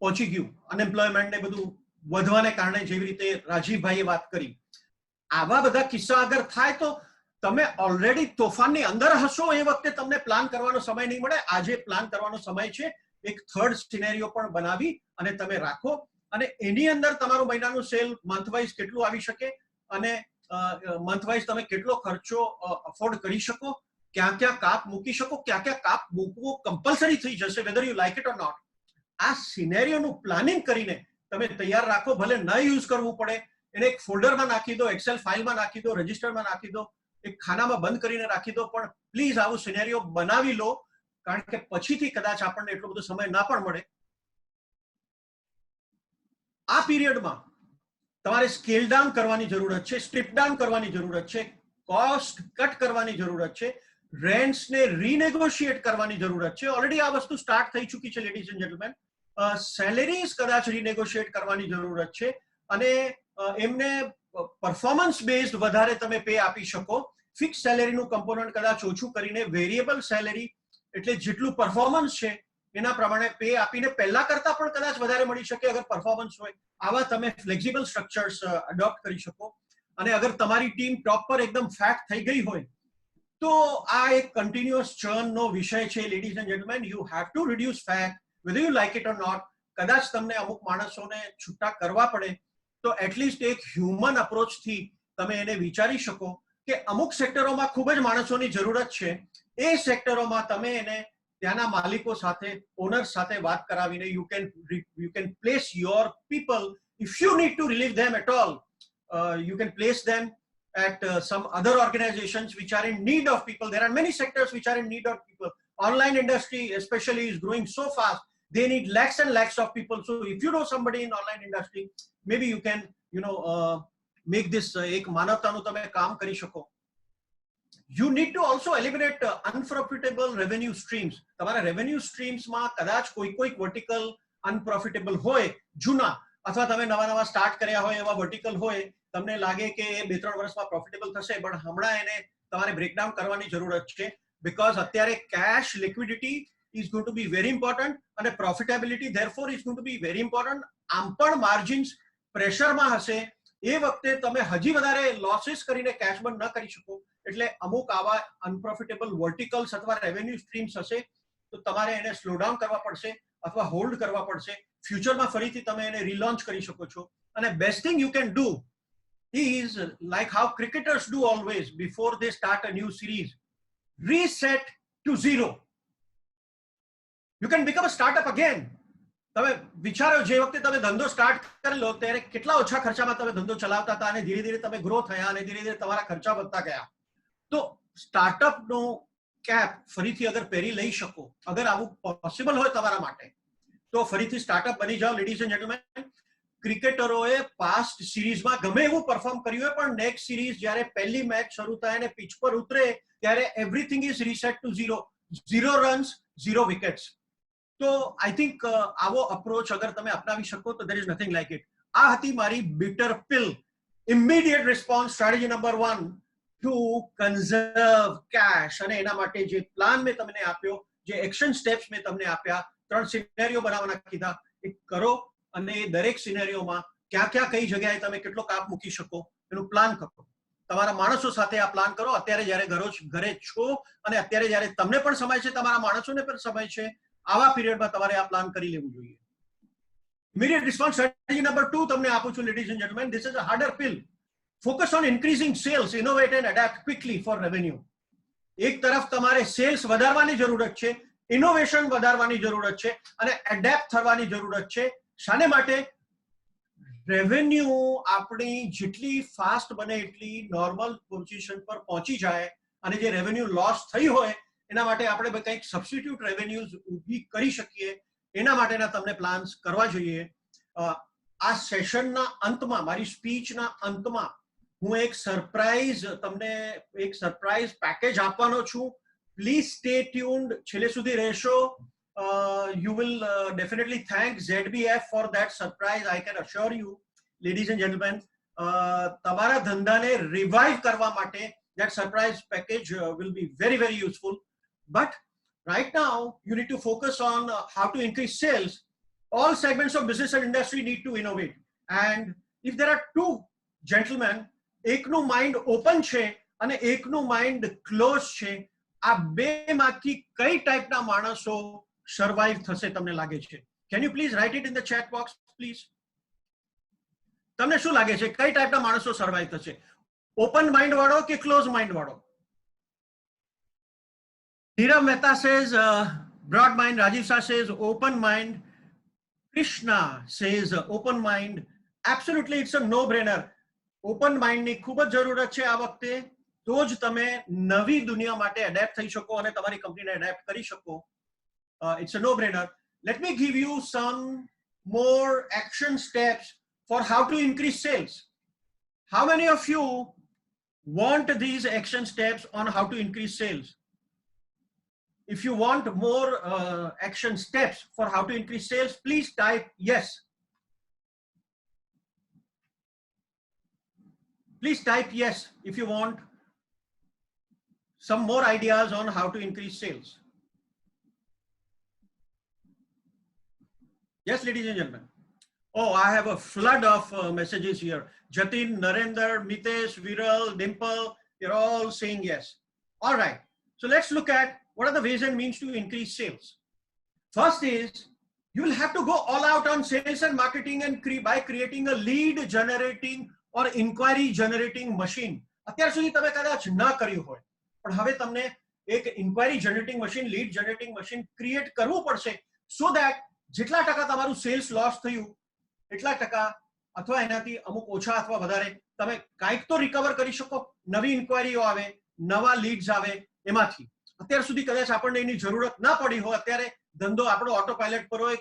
પહોંચી ગયું, અનએમ્પ્લોયમેન્ટ ને બધું વધવાને કારણે, જેવી રીતે રાજીવભાઈએ વાત કરી. આવા બધા કિસ્સા અગર થાય તો તમે ઓલરેડી તોફાનની અંદર હશો, એ વખતે તમને પ્લાન કરવાનો સમય નહીં મળે. આજે પ્લાન કરવાનો સમય છે. એક થર્ડ સિનેરિયો પણ બનાવી અને તમે રાખો, અને એની અંદર તમારું મહિનાનું સેલ મંથ વાઇઝ કેટલું આવી શકે અને મંથ વાઇઝ તમે કેટલો ખર્ચો અફોર્ડ કરી શકો, ક્યાં ક્યાં કાપ મૂકી શકો, ક્યાં ક્યાં કાપ મૂકવો કમ્પલસરી થઈ જશે, whether you like it or not. આ સિનેરિયોનું પ્લાનિંગ કરીને તમે તૈયાર રાખો. ભલે ન યુઝ કરવું પડે, એને એક ફોલ્ડરમાં નાખી દો, એક્સેલ ફાઇલમાં નાખી દો, રજિસ્ટરમાં નાખી દો, એક ખાનામાં બંધ કરીને રાખી દો, પણ પ્લીઝ આવું સિનેરિયો બનાવી લો, કારણ કે પછીથી કદાચ આપણને એટલો બધો સમય ના પણ મળે. આ પીરિયડમાં તમારે સ્કેલ ડાઉન કરવાની જરૂરત છે, સ્ટ્રીપ ડાઉન કરવાની જરૂરત છે, કોસ્ટ કટ કરવાની જરૂરત છે, રેન્ટ્સને રીનેગોશિએટ કરવાની જરૂરત છે. ઓલરેડી આ વસ્તુ સ્ટાર્ટ થઈ ચૂકી છે લેડીઝ એન્ડ જેન્ટલમેન. સેલેરીઝ કદાચ રીનેગોશિએટ કરવાની જરૂરત છે, અને એમને પરફોર્મન્સ બેઝડ વધારે તમે પે આપી શકો. ફિક્સ સેલેરીનું કમ્પોનન્ટ કદાચ ઓછું કરીને વેરિયેબલ સેલેરી, એટલે જેટલું પરફોર્મન્સ છે એના પ્રમાણે પે આપીને પહેલા કરતા પણ કદાચ વધારે મળી શકે અગર પરફોર્મન્સ હોય. આવા તમે ફ્લેક્સિબલ સ્ટ્રક્ચર્સ અડોપ્ટ કરી શકો. અને અગર તમારી ટીમ ટોપ પર એકદમ ફેટ થઈ ગઈ હોય તો આ એક કન્ટિન્યુઅસ ચર્નનો વિષય છે ladies and gentlemen. You have to reduce fat whether you like it or not. કદાચ તમને અમુક માણસોને છૂટા કરવા પડે તો એટલીસ્ટ એક હ્યુમન અપ્રોચથી તમે એને વિચારી શકો કે અમુક સેક્ટરોમાં ખૂબ જ માણસોની જરૂરત છે. એ સેક્ટરોમાં તમે એને ત્યાંના માલિકો સાથે, ઓનર્સ સાથે વાત કરાવીને you can place your people. If you need to relieve them at all, you can place them at some other organizations which are in need of people. There are many sectors which are in need of people. Online industry especially is growing so fast. They need lakhs and lakhs of people. So if you know somebody in online industry, maybe you can, make this ek manavtanu tame kaam kari shako. You need to also eliminate unprofitable revenue streams. તમારા revenue streams માં કદાચ કોઈ vertical unprofitable હોય, જૂના, અથવા તમે નવા start કર્યા હોય એવા વર્ટિકલ હોય, તમને લાગે કે એ 2-3 વર્ષમાં પ્રોફિટેબલ થશે, પણ હમણાં એને તમારે બ્રેકડાઉન કરવાની જરૂરત છે. બીકોઝ અત્યારે cash liquidity is going to be very important, અને profitability therefore is going to be very important. આમ પણ માર્જિન્સ પ્રેશરમાં હશે, એ વખતે તમે હજી વધારે લોસીસ કરીને કેશ બર્ન ન કરી શકો. એટલે અમુક આવા અનપ્રોફિટેબલ વર્ટિકલ્સ અથવા રેવન્યુ સ્ટ્રીમ્સ હશે તો તમારે એને સ્લો ડાઉન કરવા પડશે અથવા હોલ્ડ કરવા પડશે. ફ્યુચરમાં ફરીથી તમે એને રીલોન્ચ કરી શકો છો. અને best thing you can do is like how cricketers do always before they start a new series, reset to zero. You can become a startup again. તમે વિચારો, જે વખતે તમે ધંધો સ્ટાર્ટ કરેલો ત્યારે કેટલા ઓછા ખર્ચામાં તમે ધંધો ચલાવતા હતા, અને ધીરે ધીરે તમે ગ્રો થયા અને ધીરે ધીરે તમારા ખર્ચા વધતા ગયા. તો સ્ટાર્ટઅપનો કેપ ફરીથી અગર પહેરી લઈ શકો, અગર આવું પોસિબલ હોય તમારા માટે, તો ફરીથી સ્ટાર્ટઅપ બની જાઓ. લેડીઝ એન્ડ જેન્ટલમેન, ક્રિકેટરોએ પાસ્ટ સિરીઝમાં ગમે એવું પરફોર્મ કર્યું હોય, પણ નેક્સ્ટ સિરીઝ જ્યારે પહેલી મેચ શરૂ થાય અને પિચ પર ઉતરે ત્યારે everything is reset to zero. 0 runs, 0 wickets. તો આઈ થિંક આવો અપ્રોચ અગર તમે અપનાવી શકો તો there is nothing like it. આ હતી મારી bitter pill, immediate response strategy number 1 to conserve cash. અને એના માટે જે પ્લાન મેં તમને આપ્યો, જે એક્શન સ્ટેપ્સ મેં તમને આપ્યા, 3 સિનેરિયો બનાવવાના કીધા, એ કરો. અને દરેક સિનેરિયોમાં ક્યાં ક્યાં કઈ જગ્યાએ તમે કેટલો કાપ મૂકી શકો એનું પ્લાન કરો. તમારા માણસો સાથે આ પ્લાન કરો. અત્યારે જ્યારે ઘરે છો અને અત્યારે જ્યારે તમને પણ સમય છે, તમારા માણસોને પણ સમય છે, આવા પીરિયડમાં તમારે આ પ્લાન કરી લેવું જોઈએ. ઇમિડિયેટ રિસ્પોન્સ સ્ટ્રેટેજી નંબર 2 તમને આપું છું ladies and gentlemen. This is a harder pill. Focus on increasing sales, innovate and adapt quickly for revenue. એક તરફ તમારે સેલ્સ વધારવાની જરૂરત છે, ઇનોવેશન વધારવાની જરૂરત છે અને એડેપ્ટ થવાની જરૂરત છે. શાને માટે? રેવન્યુ આપણી જેટલી ફાસ્ટ બને એટલી નોર્મલ પોઝિશન પર પહોંચી જાય અને જે રેવન્યુ લોસ થઈ હોય એના માટે આપણે કંઈક સબસ્ટિટ્યુટ રેવન્યુઝ ઊભી કરી શકીએ, એના માટેના તમને પ્લાન્સ કરવા જોઈએ. આ સેશનના અંતમાં, મારી સ્પીચના અંતમાં હું એક સરપ્રાઈઝ પેકેજ આપવાનો છું. પ્લીઝ સ્ટે ટ્યુન્ડ, છેલ્લે સુધી રહેશો. You will definitely thank ZBF for that surprise. I can assure you, ladies and gentlemen, તમારા ધંધાને રિવાઇવ કરવા માટે that surprise package will be very, very useful. But right now, you need to focus on how to increase sales. All segments of business and industry need to innovate. And if there are two gentlemen, એકનું mind open છે અને એકનું mind close છે, આ બેમાંથી કઈ ટાઈપના માણસો સર્વાઈવ થશે તમને લાગે છે? Can you please write it in the chat box, please? તમને શું લાગે છે કઈ ટાઈપના માણસો સર્વાઈવ થશે? ઓપન માઇન્ડ વાળો કે ક્લોઝ માઇન્ડ વાળો? Nirav Mehta says broad mind. Rajiv Shah says open mind. Krishna says open mind. Absolutely, it's a no-brainer. Open mind ની ખૂબ જ જરૂરત છે આ વખતે, તો જ તમે નવી દુનિયા માટે એડેપ્ટ થઈ શકો અને તમારી કંપનીને એડેપ્ટ કરી શકો. It's a no-brainer. Let me give you some more action steps for how to increase sales. How many of you want these action steps on how to increase sales? If you want more action steps for how to increase sales, please type yes. Please type yes if you want some more ideas on how to increase sales. Yes, ladies and gentlemen. Oh, I have a flood of messages here. Jatin, Narendra, Mitesh, Viral, Dimple, they're all saying yes. All right. So let's look at what are the ways and means to increase sales. First is you will have to go all out on sales and marketing and by creating a lead generating or inquiry generating machine. અત્યાર સુધી તમે કદાચ ના કર્યું હોય, પણ હવે તમને એક inquiry generating machine, lead generating machine create કરવું પડશે, સો ધેટ જેટલા ટકા તમારું સેલ્સ લોસ થયું એટલા ટકા અથવા એનાથી અમુક ઓછા અથવા વધારે તમે કાંઈક તો રિકવર કરી શકો. નવી ઇન્ક્વાયરીઓ આવે, નવા લીડ્સ આવે એમાંથી. અત્યાર સુધી કદાચ આપણને એની જરૂરત ના પડી હોય, અત્યારે ધંધો આપણો ઓટો પાયલટ પર હોય,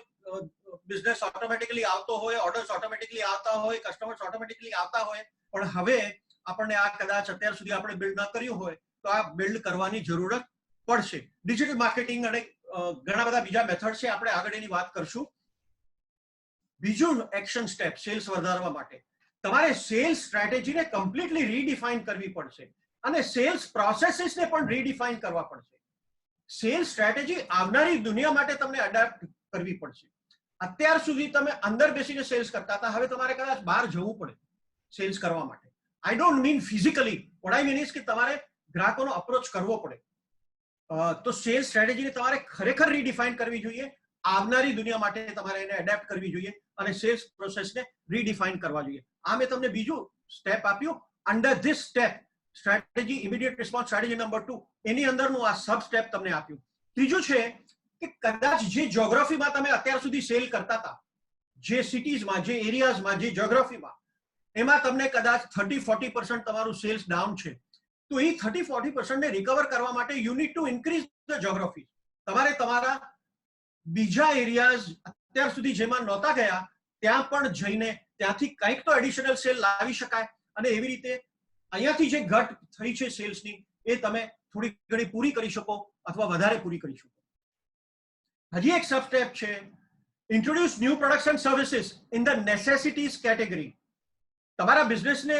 બિઝનેસ ઓટોમેટિકલી આવતો હોય, ઓર્ડર્સ ઓટોમેટિકલી આવતા હોય, કસ્ટમર્સ ઓટોમેટિકલી આવતા હોય, પણ હવે આપણને આ કદાચ અત્યાર સુધી આપણે બિલ્ડ ન કર્યું હોય તો આ બિલ્ડ કરવાની જરૂરત પડશે. ડિજિટલ માર્કેટિંગ અને ઘણા બધા બીજા મેથડ છે, આપણે આગળ એની વાત કરશું. બીજું એક્શન સ્ટેપ સેલ્સ વધારવા માટે તમારે સેલ્સ સ્ટ્રેટેજીને કમ્પ્લીટલી રીડિફાઇન કરવી પડશે અને સેલ્સ પ્રોસેસીસને પણ રીડિફાઇન કરવા પડશે. સેલ્સ સ્ટ્રેટેજી આવનારી દુનિયા માટે તમને એડેપ્ટ કરવી પડશે. અત્યાર સુધી તમે અંદર બેસીને સેલ્સ કરતા હતા, હવે તમારે કદાચ બહાર જવું પડે સેલ્સ કરવા માટે. I don't mean physically, what I mean is કે તમારે ગ્રાહકોનો અપ્રોચ કરવો પડે. તો સેલ્સ સ્ટ્રેટેજીને તમારે ખરેખર રીડિફાઇન કરવી જોઈએ. આવનારી દુનિયા માટે તમારે એને એડેપ્ટ કરવી જોઈએ અને સેલ્સ પ્રોસેસને રીડિફાઇન કરવા જોઈએ. આ મેં તમને બીજું સ્ટેપ આપ્યું. Under this step strategy, immediate response strategy number 2, એની અંદરનું આ સબ સ્ટેપ તમને આપ્યું. ત્રીજું છે કે કદાચ જે જ્યોગ્રાફીમાં તમે અત્યાર સુધી સેલ કરતા હતા, જે સિટીઝમાં, જે એરિયાઝમાં, જે જ્યોગ્રાફીમાં, એમાં તમને કદાચ 30-40% તમારું સેલ્સ ડાઉન છે. તો એ 30-40% ને રિકવર કરવા માટે you need two increase the geography. તમારે તમારા બીજા એરિયાઝ અત્યાર સુધી જેમાં નહોતા ગયા ત્યાં પણ જઈને ત્યાંથી કંઈક તો એડિશનલ સેલ લાવી શકાય અને એવી રીતે અહીંયાથી જે ઘટ થઈ છે સેલ્સની એ તમે થોડી ઘણી પૂરી કરી શકો અથવા વધારે પૂરી કરી શકો. હજી એક સબ સ્ટેપ છે, introduce new products and services in the નેસેસિટીઝ category. તમારા બિઝનેસને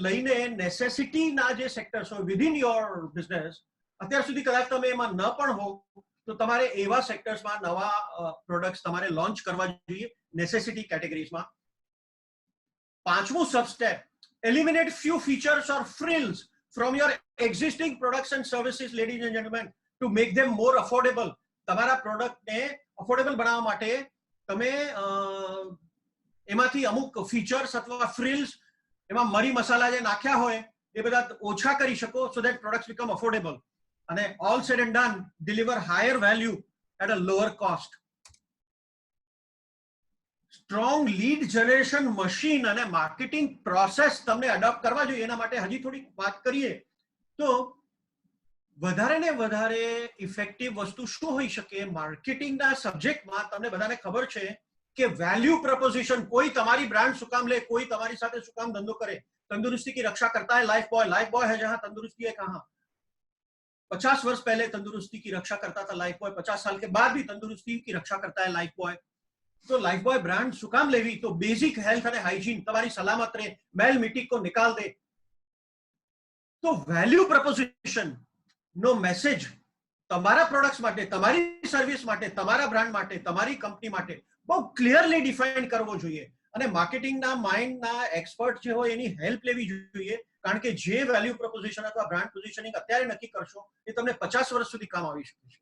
લઈને નેસેસિટીના જે સેક્ટર્સ હોય વિધિન યોર બિઝનેસ, અત્યાર સુધી કદાચ તમે એમાં ન પણ હો તો તમારે એવા સેક્ટર્સમાં નવા પ્રોડક્ટ્સ તમારે લોન્ચ કરવા જોઈએ નેસેસિટી કેટેગરીઝમાં. પાંચમું સબ step, eliminate few features or frills from your existing products and services, ladies and gentlemen, to make them more affordable. તમારા પ્રોડક્ટને અફોર્ડેબલ બનાવવા માટે તમે એમાંથી અમુક ફીચર્સ અથવા ફ્રિલ્સ, એમાં મરી મસાલા જે નાખ્યા હોય એ બધા ઓછા કરી શકો, so that products become affordable. અને all said and done, deliver higher value at a lower cost. Strong lead generation machine અને marketing process તમને adopt કરવા જોઈએ. એના માટે હજી થોડી વાત કરીએ તો વધારે ને વધારે ઇફેક્ટિવ વસ્તુ શું હોઈ શકે માર્કેટિંગના સબ્જેક્ટમાં? તમને બધાને ખબર છે કે વેલ્યુ પ્રપોઝિશન. કોઈ તમારી બ્રાન્ડ શું કામ લે, કોઈ તમારી સાથે શું કામ ધંધો કરે? तंदुरुस्ती की रक्षा करता है लाइफ बॉय. लाइफ बॉय है जहां तंदुरुस्ती है कहां? 50 वर्ष पहले तंदुरुस्ती की रक्षा करता था लाइफ बॉय, 50 साल के बाद भी तंदुरुस्ती की रक्षा करता है लाइफ बॉय. तो लाइफ बॉय ब्रांड શું કામ લેવી? તો બેઝિક હેલ્થ અને હાઇજીન, તમારી સલામત રહે, મેલ મિટ્ટી को निकाल दे. તો વેલ્યુ પ્રપોઝિશન નો મેસેજ તમારા પ્રોડક્ટ્સ માટે, તમારી સર્વિસ માટે, તમારા બ્રાન્ડ માટે, તમારી કંપની માટે બહુ ક્લિયરલી ડિફાઇન કરવો જોઈએ. અને માર્કેટિંગના માઇન્ડના એક્સપર્ટ જે હોય એની હેલ્પ લેવી જોઈએ, કારણ કે જે વેલ્યુ પ્રપોઝિશન અથવા બ્રાન્ડ પોઝિશનિંગ અત્યારે નક્કી કરશો એ તમને 50 વર્ષ સુધી કામ આવી શકે છે.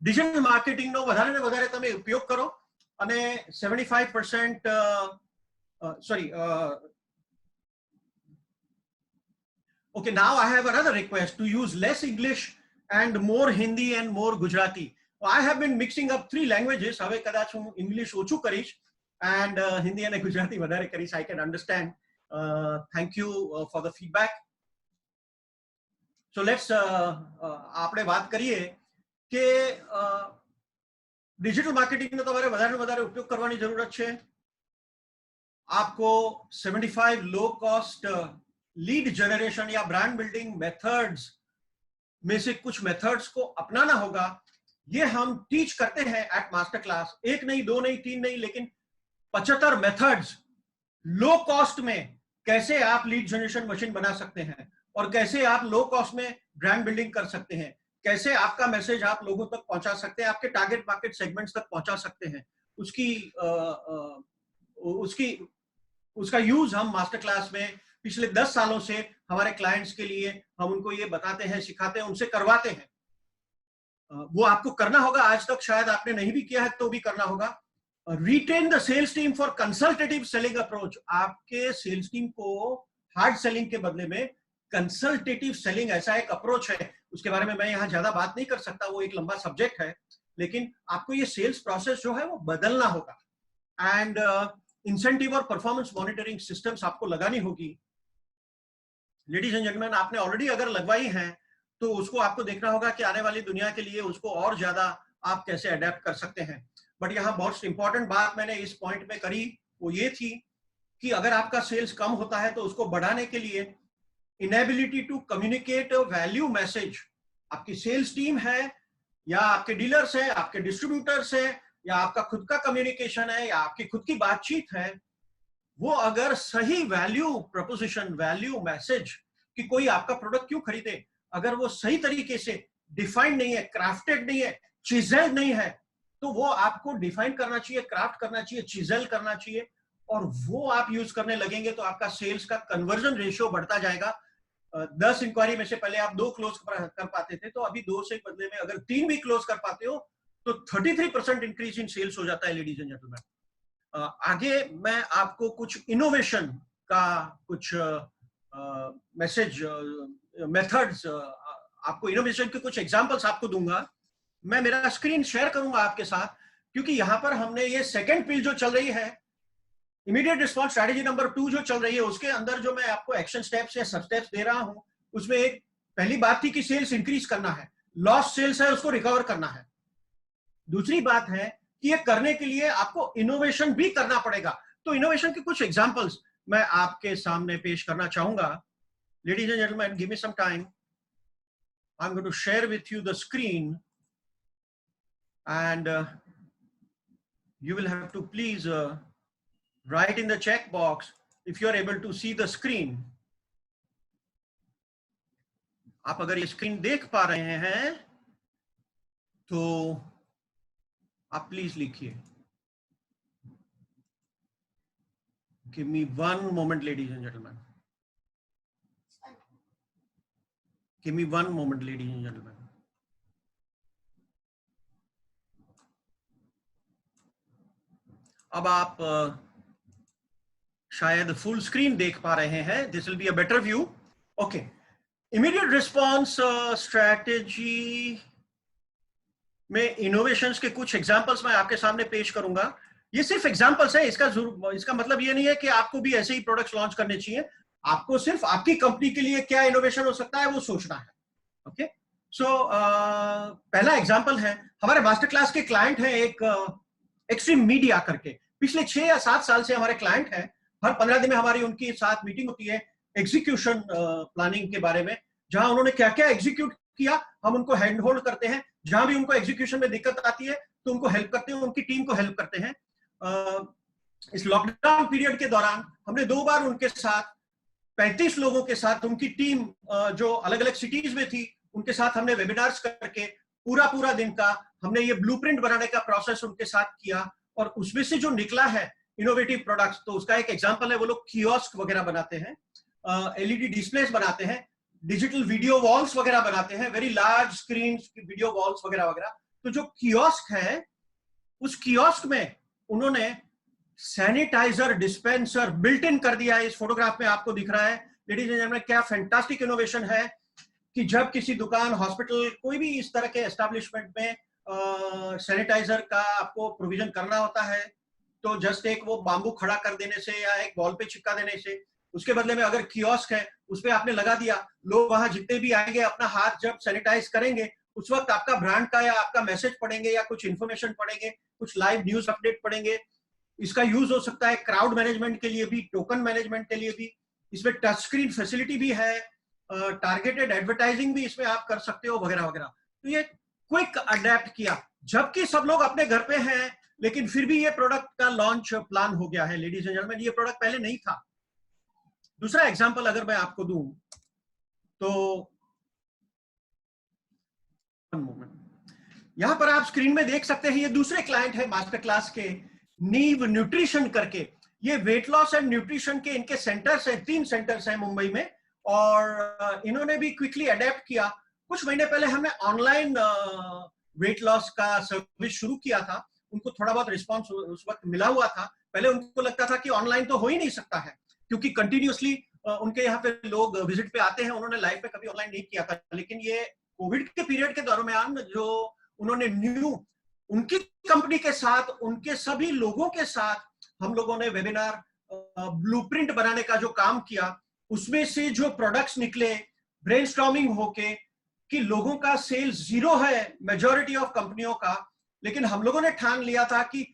ડિજિટલ માર્કેટિંગનો વધારે ને વધારે તમે ઉપયોગ કરો અને 75% okay, now I have another request to use less English and more Hindi and more Gujarati. I have been mixing up 3 languages. હવે કદાચ હું ઇંગ્લિશ ઓછું કરીશ and Hindi and Gujarati વધારે કરીશ. I can understand. Thank you for the feedback. So let's આપણે વાત કરીએ કે ડિજિટલ માર્કેટિંગનો તમારે વધારે ને વધારે ઉપયોગ કરવાની જરૂરત છે. आपको 75 लो कॉस्ट लीड जनरेशन या ब्रांड बिल्डिंग मेथड्स में से कुछ मेथड्स को अपनाना होगा. ये हम टीच करते हैं एट मास्टर क्लास. 1 नहीं, 2 नहीं, 3 नहीं, लेकिन 75 मेथड्स लो कॉस्ट में कैसे आप लीड जनरेशन मशीन बना सकते हैं और कैसे आप लो कॉस्ट में ब्रांड बिल्डिंग कर सकते हैं, कैसे आपका मैसेज आप लोगों तक पहुंचा सकते हैं, आपके टारगेट मार्केट सेगमेंट्स तक पहुंचा सकते हैं. उसका यूज हम मास्टर क्लास में पिछले 10 सालों से हमारे क्लाइंट्स के लिए हम उनको ये बताते हैं, सिखाते हैं, उनसे करवाते हैं. वो आपको करना होगा. आज तक शायद आपने नहीं भी किया है तो भी करना होगा. Retain the sales team for consultative selling approach. आपके सेल्स टीम को हार्ड सेलिंग के बदले में कंसल्टेटिव सेलिंग ऐसा एक अप्रोच है, उसके बारे में मैं यहाँ ज्यादा बात नहीं कर सकता, वो एक लंबा सब्जेक्ट है. लेकिन आपको ये सेल्स प्रोसेस जो है वो बदलना होगा. एंड इंसेंटिव और परफॉर्मेंस मॉनिटरिंग सिस्टम्स आपको लगानी होगी. लेडीज एंड जेंटलमैन, आपने ऑलरेडी अगर लगवाई हैं तो उसको आपको देखना होगा कि आने वाली दुनिया के लिए उसको और ज्यादा आप कैसे अडेप्ट कर सकते हैं. बट यहाँ बहुत इंपॉर्टेंट बात मैंने इस पॉइंट में करी, वो ये थी कि अगर आपका सेल्स कम होता है तो उसको बढ़ाने के लिए inability to communicate value message. आपकी सेल्स टीम है या आपके डीलर्स है, आपके डिस्ट्रीब्यूटर्स है, या आपका खुद का कम्युनिकेशन है, या आपकी खुद की बातचीत है, वो अगर सही वैल्यू प्रपोजिशन, वैल्यू मैसेज कि कोई आपका प्रोडक्ट क्यों खरीदे, अगर वो सही तरीके से डिफाइंड नहीं है, क्राफ्टेड नहीं है, चिज़ल नहीं है, तो वो आपको डिफाइन करना चाहिए, क्राफ्ट करना चाहिए, चिज़ल करना चाहिए. और वो आप यूज करने लगेंगे तो आपका सेल्स का कन्वर्जन रेशियो बढ़ता जाएगा. 10 इंक्वायरी में से पहले आप 2 क्लोज कर पाते थे, तो अभी 2 से बदले में अगर 3 भी क्लोज कर पाते हो तो 33% इंक्रीज इन सेल्स हो जाता है. लेडीज एंड जेंटलमैन, आगे मैं आपको कुछ इनोवेशन का कुछ मैसेज मेथड्स, आपको इनोवेशन के कुछ एग्जांपल्स आपको दूंगा. मैं मेरा स्क्रीन शेयर करूंगा आपके साथ, क्योंकि यहां पर हमने ये सेकंड पिल जो चल रही है, इमीडिएट रिस्पॉन्स स्ट्रैटेजी नंबर 2 जो चल रही है, उसके अंदर जो मैं आपको एक्शन स्टेप्स या सब स्टेप्स दे रहा हूं, उसमें एक पहली बात थी कि सेल्स इंक्रीज करना है, लॉस सेल्स है उसको रिकवर करना है. दूसरी बात है कि ये करने के लिए आपको इनोवेशन भी करना पड़ेगा. तो इनोवेशन के कुछ एग्जांपल्स मैं आपके सामने पेश करना चाहूंगा. Ladies and gentlemen, give me some time. I am going to share with you the screen and you will have to please write in the check box if you are able to see the screen. आप अगर ये screen देख पा रहे हैं तो आप please लिखिए. Give me one moment, ladies and gentlemen. Give me one moment, ladies and gentlemen. अब आप शायद फुल स्क्रीन देख पा रहे हैं. This will be a better view. Okay, immediate response strategy में इनोवेशंस के कुछ एग्जांपल्स मैं आपके सामने पेश करूंगा। ये सिर्फ एग्जांपल्स है, इसका मतलब ये नहीं है कि आपको भी ऐसे ही प्रोडक्ट्स लॉन्च करने चाहिए। आपको सिर्फ आपकी कंपनी के लिए क्या इनोवेशन हो सकता है वो सोचना है। ओके, सो पहला एग्जांपल है, हमारे मास्टर क्लास के क्लाइंट हैं एक एक्सट्रीम मीडिया करके, पिछले 6 या 7 साल से हमारे क्लाइंट हैं। हर 15 दिन में हमारी उनके साथ मीटिंग होती है एग्जीक्यूशन प्लानिंग के बारे में, जहां उन्होंने क्या क्या एग्जीक्यूट किया हम उनको हैंड होल्ड करते हैं। जहां भी उनको एग्जीक्यूशन में दिक्कत आती है तो उनको हेल्प करते हैं, उनकी टीम को हेल्प करते हैं। इस लॉकडाउन पीरियड के दौरान हमने 2 बार उनके साथ 35 लोगों के साथ, उनकी टीम जो अलग अलग सिटीज में थी उनके साथ हमने वेबिनार्स करके पूरा दिन का हमने ये ब्लूप्रिंट बनाने का प्रोसेस उनके साथ किया, और उसमें से जो निकला है इनोवेटिव प्रोडक्ट्स, तो उसका एक एग्जांपल है वो लोग कियोस्क वगैरह बनाते हैं, एलईडी डिस्प्लेस बनाते हैं, डिजिटल वीडियो वॉल्स वगैरह बनाते हैं, very large screen video walls वगैरह वगैरह। तो जो कियोस्क है उस कियोस्क में उन्होंने सैनिटाइजर डिस्पेंसर बिल्ट इन कर दिया है। इस फोटोग्राफ में आपको दिख रहा है लेडीज एंड जेंटलमैन, क्या फैंटास्टिक इनोवेशन है कि जब किसी दुकान, हॉस्पिटल, कोई भी इस तरह के एस्टेब्लिशमेंट में सैनिटाइजर का आपको प्रोविजन करना होता है तो जस्ट एक वो बांबू खड़ा कर देने से या एक वॉल पे चिपका देने से, उसके बदले में अगर कियोस्क है उस पे आपने लगा दिया, लोग वहां जितने भी आएंगे अपना हाथ जब सैनिटाइज करेंगे उस वक्त आपका ब्रांड का या आपका मैसेज पढ़ेंगे या कुछ इंफॉर्मेशन पढ़ेंगे, कुछ लाइव न्यूज अपडेट पढ़ेंगे। इसका यूज हो सकता है क्राउड मैनेजमेंट के लिए भी, टोकन मैनेजमेंट के लिए भी। इसमें टच स्क्रीन फैसिलिटी भी है, टारगेटेड एडवर्टाइजिंग भी इसमें आप कर सकते हो वगैरह वगैरह। तो ये क्विक अडेप्ट किया, जबकि सब लोग अपने घर पे हैं, लेकिन फिर भी ये प्रोडक्ट का लॉन्च प्लान हो गया है। लेडीज एंड जेंटलमैन, ये प्रोडक्ट पहले नहीं था। दूसरा एग्जांपल अगर मैं आपको दूं तो यहां पर आप स्क्रीन में देख सकते हैं, ये दूसरे क्लाइंट है मास्टर क्लास के, नीव न्यूट्रिशन करके। ये वेट लॉस एंड न्यूट्रिशन के इनके सेंटर्स हैं, 3 सेंटर्स हैं मुंबई में, और इन्होंने भी क्विकली अडेप्ट किया। कुछ महीने पहले हमने ऑनलाइन वेट लॉस का सर्विस शुरू किया था, उनको थोड़ा बहुत रिस्पॉन्स उस वक्त मिला हुआ था। पहले उनको लगता था कि ऑनलाइन तो हो ही नहीं सकता है, क्योंकि कंटिन्यूअसली उनके यहाँ पे लोग विजिट पे आते हैं, उन्होंने लाइफ में कभी ऑनलाइन नहीं किया था। लेकिन ये कोविड के पीरियड के दौरान जो उन्होंने उनकी कंपनी के साथ, उनके सभी लोगों के साथ हम लोगों ने वेबिनार ब्लूप्रिंट बनाने का जो काम किया, उसमें से जो प्रोडक्ट्स निकले ब्रेनस्टॉर्मिंग होके कि लोगों का सेल्स 0 है मेजॉरिटी ऑफ कंपनियों का, लेकिन हम लोगों ने ठान लिया था कि